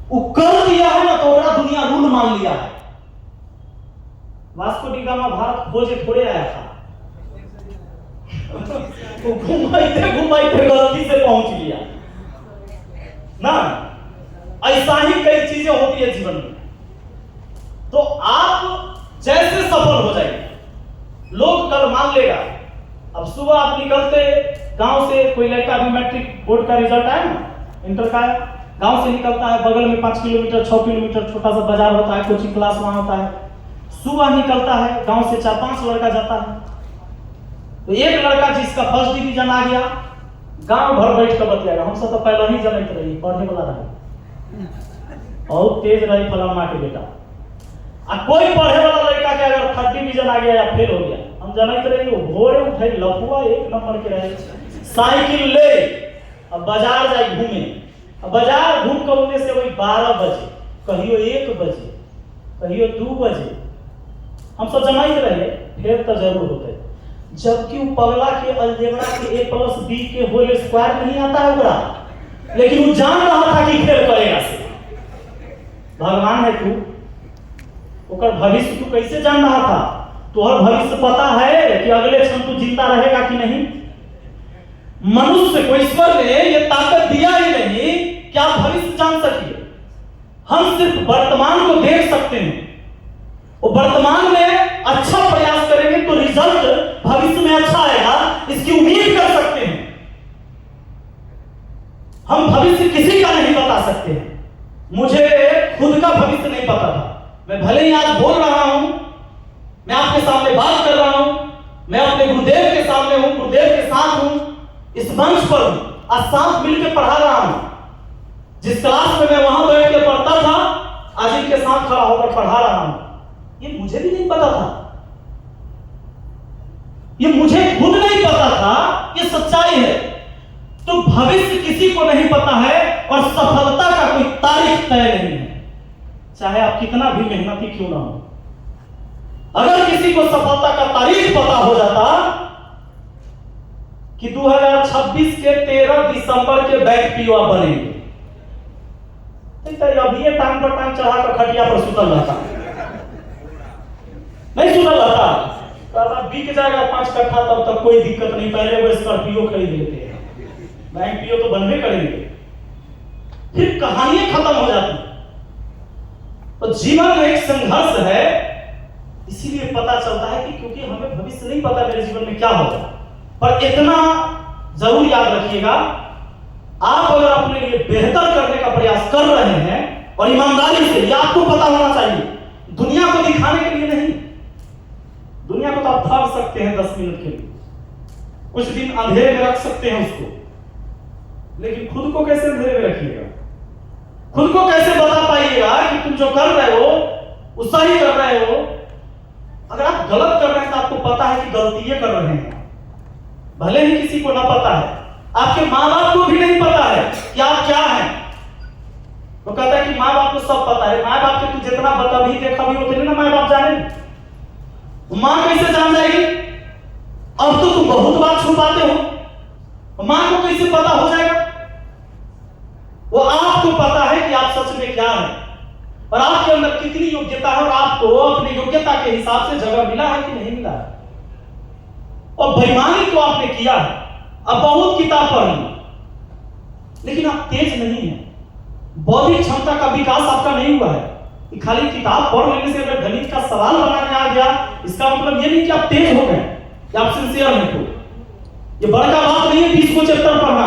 वो कर दिया है ना, तो ओकरा दुनिया रूल मान लिया है। वास्को डी गामा भारत खोजे थोड़े आया था, वो घुमाइते घुमाइते गलती से पहुंच गया ना। ऐसा ही कई चीजें होती है जीवन में। तो आप जैसे सफल हो जाएंगे, लोग कल मान लेगा। अब सुबह आप निकलते गांव से, कोई लड़का भी मैट्रिक बोर्ड का रिजल्ट आया ना, इंटर का, गांव से निकलता है, बगल में 5 किलोमीटर 6 किलोमीटर छोटा सा बाजार होता है, कोचिंग क्लास वहां होता है। सुबह निकलता है, गांव से 4-5 लड़का जाता है। तो एक लड़का जिसका फर्स्ट डिवीजन आ गया, गांव भर बैठ कर बतियाएगा, हम सब तो पहले ही जनत रही, पढ़ने वाला रहे और तेज रही फलाना के बेटा। आ कोई पढ़े वाला लड़का के अगर 3rd डिवीजन आ गया या फेल हो गया, हम जनत रही, वो भोरे उठे लफुआ 1 नंबर के रहे, साइकिल ले अब बाजार जाए घूमे। अब बाजार घूम कर उन्हें से वही 12 बजे, कहियो 1 बजे, कहियो 2 बजे हम सब जमाइत रहे, फिर तो जरूर होते। जबकि वो पगला के अलजेब्रा के a+b के होल स्क्वायर नहीं आता है ओकरा, लेकिन वो जान रहा था कि फेल करेगा से। भगवान है तू, ओकर भविष्य तू कैसे जान रहा था? तोहर भविष्य पता है कि अगले क्षण तू जिंदा रहेगा कि नहीं? मनुष्य को ईश्वर ने ये ताकत दिया ही नहीं कि आप भविष्य जान सकिए। हम सिर्फ वर्तमान को देख सकते हैं, और वर्तमान में अच्छा प्रयास करेंगे तो रिजल्ट भविष्य में अच्छा आएगा, इसकी उम्मीद कर सकते हैं। हम भविष्य किसी का नहीं बता सकते हैं। मुझे खुद का भविष्य नहीं पता था। मैं भले ही आज बोल रहा हूं, मैं आपके सामने बात कर रहा हूं, मैं अपने गुरुदेव के सामने हूं, गुरुदेव के साथ हूं, इस मंच पर हूं, आज साथ मिलकर पढ़ा रहा हूं। जिस क्लास में मैं वहां बैठ के पढ़ता था, आज इनके साथ खड़ा होकर पढ़ा रहा हूं। ये मुझे भी नहीं पता था, ये मुझे खुद नहीं पता था, ये सच्चाई है। तो भविष्य किसी को नहीं पता है, और सफलता का कोई तारीख तय नहीं है, चाहे आप कितना भी मेहनती क्यों ना हो। अगर किसी को सफलता का तारीख पता हो जाता कि 2026 के 13 दिसंबर के बैंक पीओ बनेंगे, तो अभी ये टांग पर टांग चढ़ा कर खटिया पर सुतल रहता, नहीं सुतल रहता, कहता बिक जाएगा 5 कट्ठा, तब तक कोई दिक्कत नहीं, पहले वो स्कॉर्पियो खरीद लेते हैं, बैंक पीओ तो बनने करेंगे, फिर कहानियां खत्म हो जाती। तो जीवन में एक संघर्ष है, इसीलिए पता चलता है कि क्योंकि हमें भविष्य नहीं पता मेरे जीवन में क्या होगा। पर इतना जरूर याद रखिएगा, आप अगर अपने लिए बेहतर करने का प्रयास कर रहे हैं और ईमानदारी से, ये आपको पता होना चाहिए, दुनिया को दिखाने के लिए नहीं। दुनिया को तो आप भाग सकते हैं 10 मिनट के लिए, कुछ दिन अंधेरे में रख सकते हैं उसको, लेकिन खुद को कैसे अंधेरे में रखिएगा? खुद को कैसे बता पाइएगा कि तुम जो कर रहे हो वो सही कर रहे हो? अगर आप गलत कर रहे हैं तो आपको पता है कि गलती ये कर रहे हैं, भले ही किसी को ना पता है, आपके माँ बाप को भी नहीं पता है कि आप क्या हैं। वो कहता है कि माँ बाप को सब पता है, माँ बाप के तू जितना बता भी देखा भी होते ना, माँ बाप जाने, माँ कैसे जान जाएगी? अब तो तुम बहुत बात छुपाते हो, माँ को कैसे पता हो जाएगा? वो आपको पता है कि आप सच में क्या हैं और आपके अंदर कितनी योग्यता है, और आपको अपनी योग्यता के हिसाब से जगह मिला है कि नहीं मिला है। और बेईमानी तो आपने किया है, अब बहुत किताब पढ़ी, लेकिन आप तेज नहीं है, बौद्धिक क्षमता का विकास आपका नहीं हुआ है। खाली किताब पढ़ लेने से अगर गणित का सवाल बनाने आ गया, इसका मतलब ये नहीं कि आप तेज हो गए, कि आप सिंसियर हैं। तो ये बड़का बात नहीं है 20 को चैप्टर पढ़ना,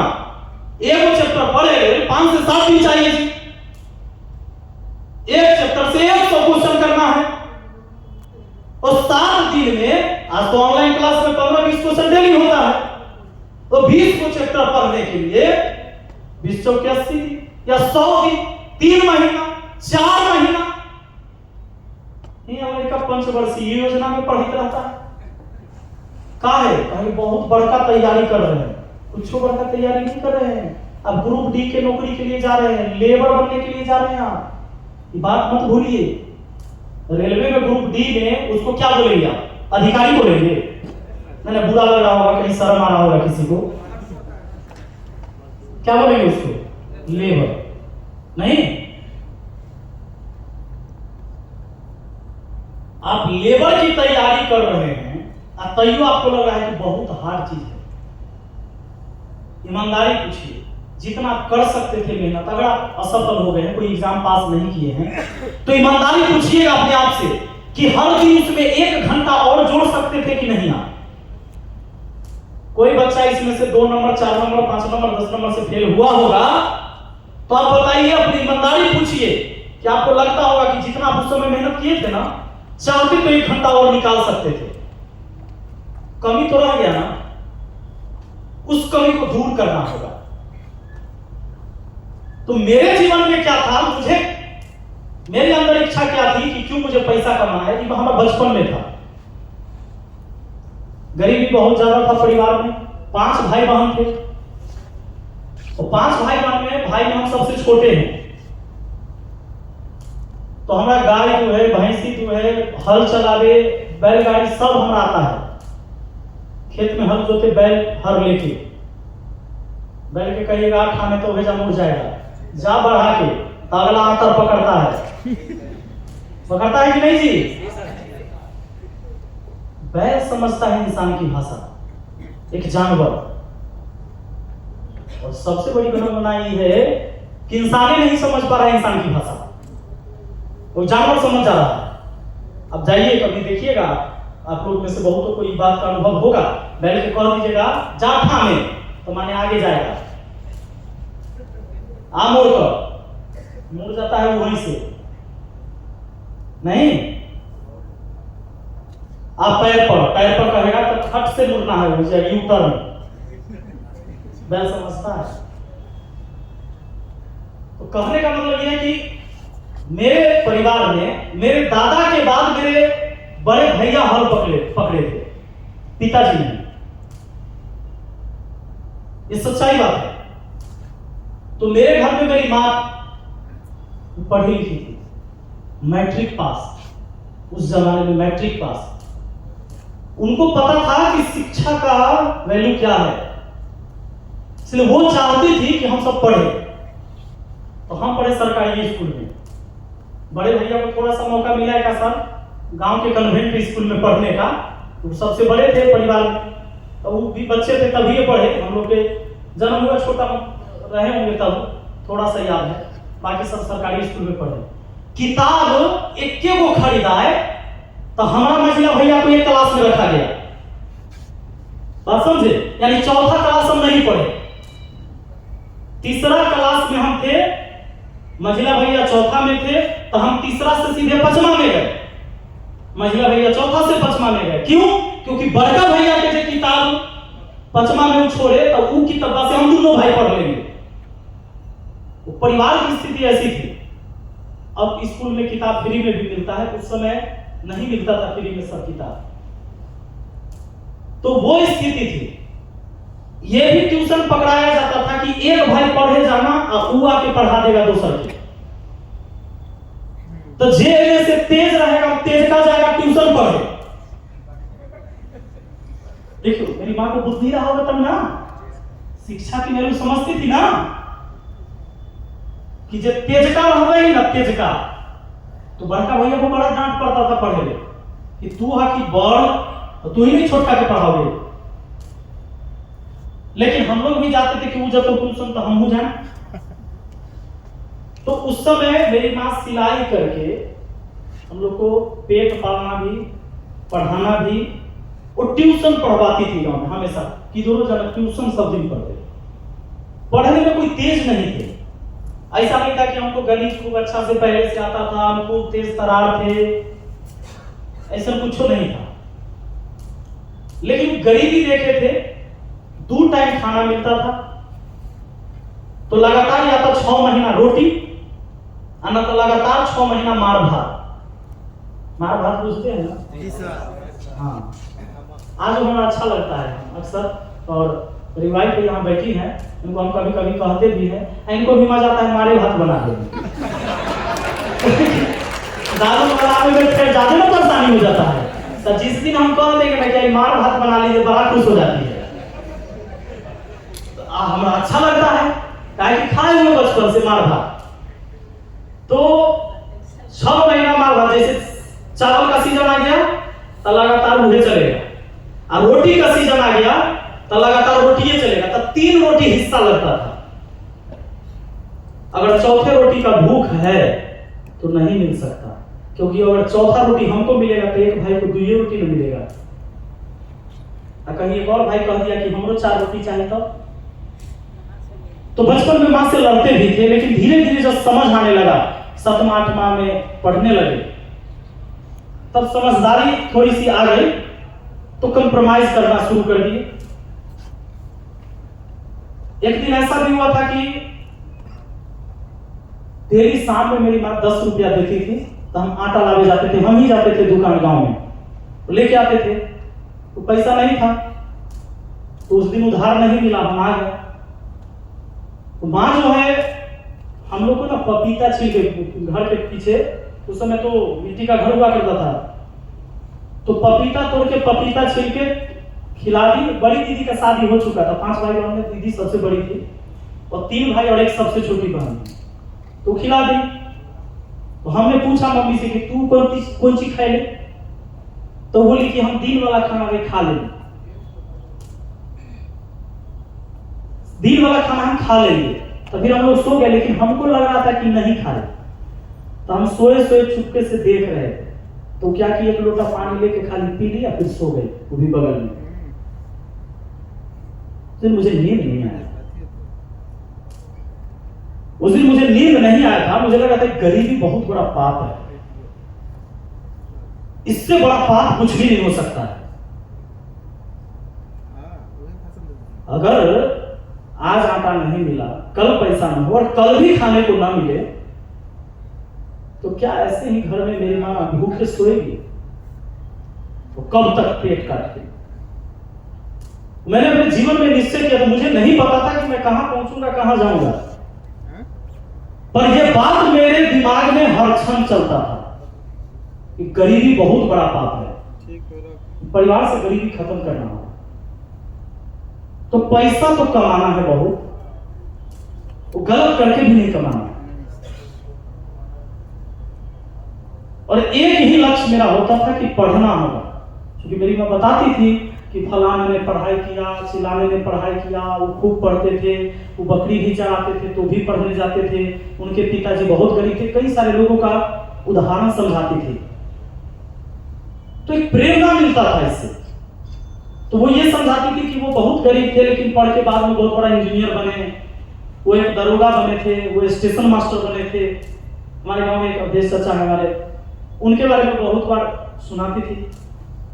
एक चैप्टर पढ़े 5 से 7 दिन चाहिए, एक चैप्टर से 100 क्वेश्चन करना है, और 7 दिन में, आज तो ऑनलाइन क्लास में 15 क्वेश्चन डेली होता है। तो 20 को चैप्टर पढ़ने के लिए 20 चौक 80 या 100 दिन, 3 महीना, 4 महीना ये अमेरिका पंचवर्षीय योजना में पढ़ित रहता है। कहीं बहुत बड़का तैयारी कर रहे हैं, कुछ बड़का तैयारी नहीं कर रहे हैं। अब ग्रुप डी के नौकरी के लिए जा रहे हैं, लेबर बनने के लिए जा रहे हैं। आप ये बात मत भूलिए। रेलवे में ग्रुप डी में उसको क्या बोलेंगे आप? अधिकारी बोलेंगे? मैंने बुरा लग रहा होगा, कहीं शर्म आ रहा होगा किसी को, क्या बोलेंगे उसको? लेबर नहीं। आप लेबर की तैयारी कर रहे हैं और तैयो आपको लग रहा है कि बहुत हार्ड चीज है। ईमानदारी पूछिए, जितना आप कर सकते थे मेहनत, अगर आप असफल हो गए हैं, कोई एग्जाम पास नहीं किए हैं, तो ईमानदारी पूछिएगा अपने आप से कि हर दिन उसमें 1 घंटा और जोड़ सकते थे कि नहीं आप? कोई बच्चा इसमें से 2 नंबर, 4 नंबर, 5 नंबर, 10 नंबर से फेल हुआ होगा, तो आप बताइए, अपनी ईमानदारी पूछिए कि आपको लगता होगा कि जितना आप उस समय मेहनत किए थे ना, चाहते तो 1 घंटा और निकाल सकते थे। कमी तो रह गया ना, उस कमी को दूर करना होगा। तो मेरे जीवन में क्या था, मेरे अंदर इच्छा क्या थी कि क्यों मुझे पैसा कमाना है, कि हमारा बचपन में था। गरीबी बहुत ज्यादा था परिवार में, 5 भाई बहन थे, और 5 भाई बहन में भाई में हम सबसे छोटे हैं। तो हमारा गाय जो है, भैंसी जो है, हल चलावे, बैलगाड़ी सब हमारा आता है। खेत में हल जोते बैल हर लेके, बैल के कहिएगा 8 आने तो भेजा मुड़ जाएगा, जा बढ़ा के तो अगला आतर पकड़ता है। पकड़ता है कि नहीं जी? बैल समझता है इंसान की भाषा, एक जानवर। और सबसे बड़ी घटना ये है कि इंसान ही नहीं समझ पा रहा है इंसान की भाषा, वो जानवर समझ जा रहा है। अब जाइए कभी देखिएगा, आप लोग में से बहुतों को इस बात का अनुभव होगा। बैल के कह दीजिएगा जा थामे, तो माने आगे जाएगा। मुड़ जाता है वहीं से। नहीं, आप पैर पर कहेगा तो खट से मुड़ना है, यू टर्न। बैल समझता है। तो कहने का मतलब यह है कि मेरे परिवार में मेरे दादा के बाद मेरे बड़े भैया हल पकड़े थे, पिताजी ने। ये सच्चाई बात है। तो मेरे घर में मेरी मां पढ़ी लिखी थी, मैट्रिक पास, उस जमाने में मैट्रिक पास। उनको पता था कि शिक्षा का वैल्यू क्या है, इसलिए वो चाहती थी कि हम सब पढ़े। तो हम पढ़े सरकारी स्कूल में। बड़े भैया को थोड़ा सा मौका मिला एक साल गांव के कन्वेंट स्कूल में पढ़ने का। तो सबसे बड़े थे परिवार में, तो वो भी बच्चे थे तभी ये पढ़े। हम लोग के जन्म हुआ छोटा रहे होंगे तब, थोड़ा सा याद है। बाकी सब सरकारी स्कूल में पढ़े। किताब एक को खरीदा है, तो हमारा मझिला भैया को 1 क्लास में रखा गया। बात समझे? यानी चौथा क्लास हम नहीं पढ़े, तीसरा क्लास में हम थे। मझिला भैया चौथा में थे, तो हम तीसरा से सीधे 5वां में गए। मझिला भैया चौथा से 5वां में गए। क्यों? क्योंकि बड़का भैया के जो किताब 5वां में छोड़े, तो वो किताब से हम दोनों भाई पढ़ लेंगे। वो परिवार की स्थिति ऐसी थी। अब स्कूल में किताब फ्री में भी मिलता है, उस समय नहीं मिलता था फ्री में सब किताब। तो वो स्थिति थी। ये भी ट्यूशन पकड़ाया जाता था कि एक भाई पढ़े जाना और वो आके पढ़ा देगा दूसरे के। तो जे में से तेज रहेगा, तेज का जाएगा ट्यूशन पढ़े। देखो मेरी मां को बुद्धि रहा होगा तब ना, शिक्षा की वैल्यू समझती थी ना, कि जे तेज का रहे ना, तेज का। तो बड़का भैया को बड़ा डांट पड़ता था पढ़े में कि तू हा कि बड़, तू ही नहीं छोटका के पढ़ाओगे। लेकिन हम लोग भी जाते थे कि वो जब तो ट्यूशन तो हम हो जाए। तो उस समय मेरी मां सिलाई करके हम लोग को पेट पालना भी, पढ़ाना भी, और ट्यूशन पढ़वाती थी गांव में हमेशा, कि दोनों जन ट्यूशन सब दिन पढ़ते। पढ़ने में कोई तेज नहीं थे। ऐसा नहीं था कि हमको गणित खूब अच्छा से पहले से आता था, हम खूब तेज तरार थे, ऐसा कुछ नहीं था। लेकिन गरीबी देखे थे, 2 टाइम खाना मिलता था, तो लगातार या तो 6 महीना रोटी और न तो लगातार 6 महीना मार भात। मार भात बुझते हैं ना? जी सर। हाँ, आज हमें अच्छा लगता है अक्सर, और मेरी वाइफ भी यहाँ बैठी है, इनको हम कभी कभी कहते भी हैं, इनको भी मजा आता है मारे भात बना दे। दारू बना में फिर ज्यादा ना परेशानी हो जाता है, तो जिस दिन हम कह देंगे ना कि मार भात बना लीजिए, बड़ा खुश हो जाती है। तो हमें अच्छा लगता है, ताकि खाए हुए बचपन से मार भात। तो 6 महीना मार भात, जैसे चावल का सीजन आ गया तो लगातार मुझे चलेगा, और रोटी का सीजन आ गया तो लगातार रोटी चलेगा, तो 3 रोटी हिस्सा लगता था। अगर चौथे रोटी का भूख है तो नहीं मिल सकता, क्योंकि अगर चौथा रोटी हमको मिलेगा तो एक भाई को 2 रोटी नहीं मिलेगा। कहीं एक और भाई कह दिया कि हमको 4 रोटी चाहिए, तो बचपन में मां से लड़ते भी थे, लेकिन धीरे धीरे जब समझ आने लगा, 7वां 8वां में पढ़ने लगे, तब समझदारी थोड़ी सी आ गई, तो कंप्रोमाइज करना शुरू कर दिए। एक दिन ऐसा भी हुआ था कि डेली शाम में मेरी मां 10 रुपया देती थी, तो हम आटा लावे जाते थे, हम ही जाते थे दुकान गांव में, तो लेके आते थे। तो पैसा नहीं था, तो उस दिन उधार नहीं मिला, हम आ गए। तो मां जो है, हम लोग को ना पपीता छील के, घर के पीछे उस समय तो मिट्टी का घर हुआ करता था, तो पपीता तोड़ के पपीता छील के खिला दी। बड़ी दीदी का शादी हो चुका था, 5 भाई बहन में दीदी सबसे बड़ी थी, और 3 भाई और एक सबसे छोटी बहन, तो खिला दी। तो हमने पूछा मम्मी से कि तू कौन चीज खाए ले, तो बोली कि हम दिन वाला खाना भी खा लेंगे, दिन वाला खाना हम खा लेंगे। तो फिर हम लोग सो गए, लेकिन हमको लग रहा था कि नहीं खाए, तो हम सोए सोए चुपके से देख रहे थे। तो क्या कि 1 लोटा पानी लेके खाली पी लिया, फिर सो गए, वो भी बगल में। फिर मुझे नींद नहीं आया, उस दिन मुझे नींद नहीं आया था। मुझे लगा था गरीबी बहुत बड़ा पाप है, इससे बड़ा पाप कुछ भी नहीं हो सकता है। अगर आज आटा नहीं मिला, कल पैसा न हो, और कल भी खाने को ना मिले, तो क्या ऐसे ही घर में मेरी मां भूखे सोएगी? तो कब तक पेट काट के? मैंने अपने जीवन में निश्चय किया, तो मुझे नहीं पता था कि मैं कहां पहुंचूंगा, कहां जाऊंगा, पर यह बात मेरे दिमाग में हर क्षण चलता था कि गरीबी बहुत बड़ा पाप है, परिवार से गरीबी खत्म करना होगा। तो पैसा तो कमाना है बहुत, वो गलत करके भी नहीं कमाना। और एक ही लक्ष्य मेरा होता था कि पढ़ना होगा, क्योंकि मेरी मां बताती थी कि फलाने ने पढ़ाई किया, चिलाने ने पढ़ाई किया, वो खूब पढ़ते थे, वो बकरी भी चराते थे तो भी पढ़ने जाते थे, उनके पिताजी बहुत गरीब थे, कई सारे लोगों का उदाहरण समझाती थी। तो एक प्रेरणा मिलता था इससे। तो वो ये समझाती थी कि वो बहुत गरीब थे, लेकिन पढ़ के बाद में बहुत बड़ा इंजीनियर बने, वो एक दरोगा बने थे, वो स्टेशन मास्टर बने थे। हमारे गांव में एक अवधेश चाचा है हमारे, उनके बारे में बहुत बार सुनाती थी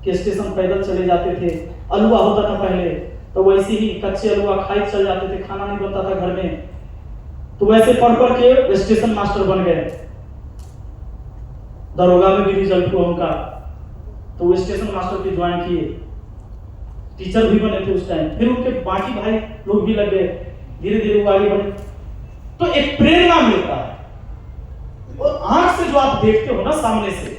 कि स्टेशन पैदल चले जाते थे, अलुआ होता था पहले, तो वैसे ही कच्चे अलुआ खाई चल जाते थे, खाना नहीं बनता था घर में, तो वैसे पढ़ पढ़ के स्टेशन मास्टर बन गए। दरोगा में भी रिजल्ट हुआ उनका, तो वो स्टेशन मास्टर भी ज्वाइन किए, टीचर भी बने थे उस टाइम। फिर उनके बाकी भाई लोग भी लग गए, धीरे धीरे वो आगे बढ़े। तो एक प्रेरणा मिलता है, और आंख से जो आप देखते हो ना सामने से,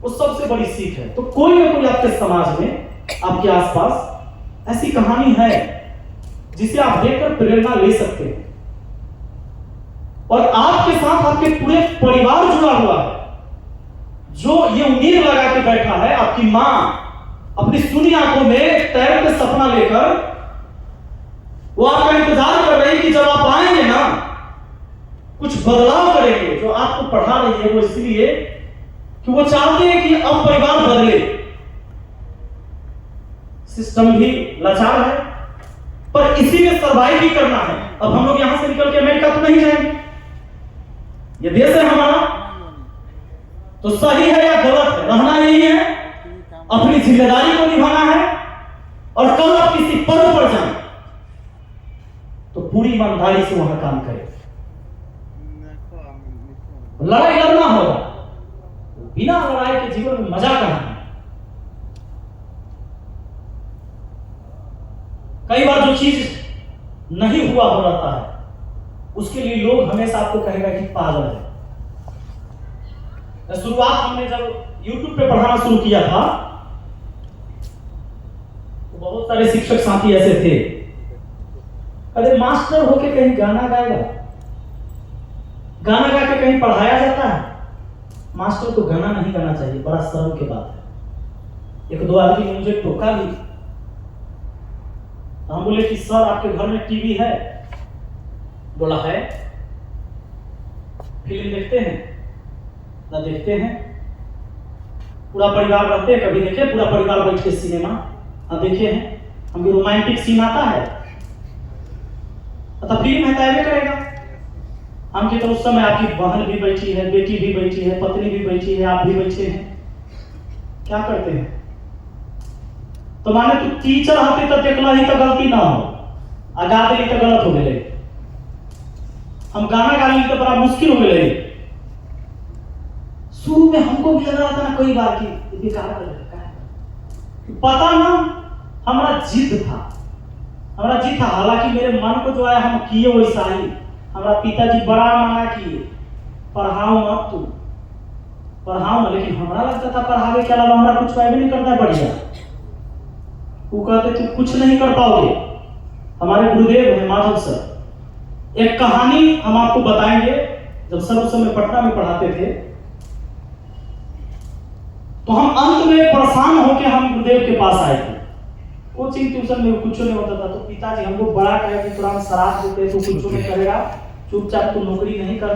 वो सबसे बड़ी सीख है। तो कोई ना कोई आपके समाज में, आपके आसपास ऐसी कहानी है जिसे आप देखकर प्रेरणा ले सकते हैं, और आपके साथ आपके पूरे परिवार जुड़ा हुआ है, जो ये उम्मीद लगा के बैठा है। आपकी मां अपनी सुनी आंखों में तैरते सपना लेकर वो आपका इंतजार कर रही है कि जब आप आएंगे ना, कुछ बदलाव करेंगे। जो आपको पढ़ा रही है वो इसलिए कि वो चाहते हैं कि अब परिवार बदले। सिस्टम भी लाचार है, पर इसी में सर्वाइव भी करना है। अब हम लोग यहां से निकल के अमेरिका तो नहीं जाएंगे, ये देश है हमारा, तो सही है या गलत है, रहना यही है, अपनी जिम्मेदारी को निभाना है, और कल आप किसी पद पर जाएं तो पूरी ईमानदारी से वहां काम करें। लड़ाई लड़ना होगा, बिना लड़ाई के जीवन में मजा कहां है। कई बार जो चीज नहीं हुआ हो रहता है उसके लिए लोग हमेशा आपको कहेगा कि पागल है। शुरुआत हमने जब YouTube पे पढ़ाना शुरू किया था तो बहुत सारे शिक्षक साथी ऐसे थे, अरे मास्टर होके कहीं गाना गाएगा, गाना गा के कहीं पढ़ाया जाता है। मास्टर को गाना नहीं गाना चाहिए, बड़ा शर्म की बात है। एक दो आदमी ने मुझे टोका भी, हम बोले कि सर आपके घर में टीवी है? बोला है। फिल्म देखते हैं ना? देखते हैं। पूरा परिवार रहते हैं, कभी देखे पूरा परिवार बैठ के सिनेमा? हाँ देखे हैं। हम भी रोमांटिक सीन आता है तो फिल्म हटाए करेगा। हम के तो उस समय आपकी बहन भी बैठी है, बेटी भी बैठी है, पत्नी भी बैठी है, आप भी बैठे हैं, क्या करते हैं? तो माने तू टीचर होते तो देखला ही तो गलती ना हो, आ गा देली तो गलत हो गए। हम गाना गा ली तो बड़ा मुश्किल हो गए। शुरू में हमको भी लग रहा था ना कई बार की बेकार कर रहा है, पता ना हमारा जिद था, हमारा जिद था। हालांकि मेरे मन को जो आया हम किए वैसा ही। हमारा पिताजी बड़ा मना किए, पढ़ाओ मत तू, पढ़ाओ ना, लेकिन हमारा लगता था पढ़ावे के अलावा हमारा कुछ भी नहीं करता बढ़िया। वो कहते तू कुछ नहीं कर पाओगे। हमारे गुरुदेव हैं माधव सर, एक कहानी हम आपको बताएंगे। जब सर उस समय पटना में पढ़ाते थे तो हम अंत में परेशान होकर हम गुरुदेव के पास आए थे। कोचिंग ट्यूशन में कुछ नहीं होता था तो पिताजी हमको बड़ा कहे कि तुरंत शराब देते, तू कुछ नहीं करेगा, चुपचाप तू नौकरी नहीं करता।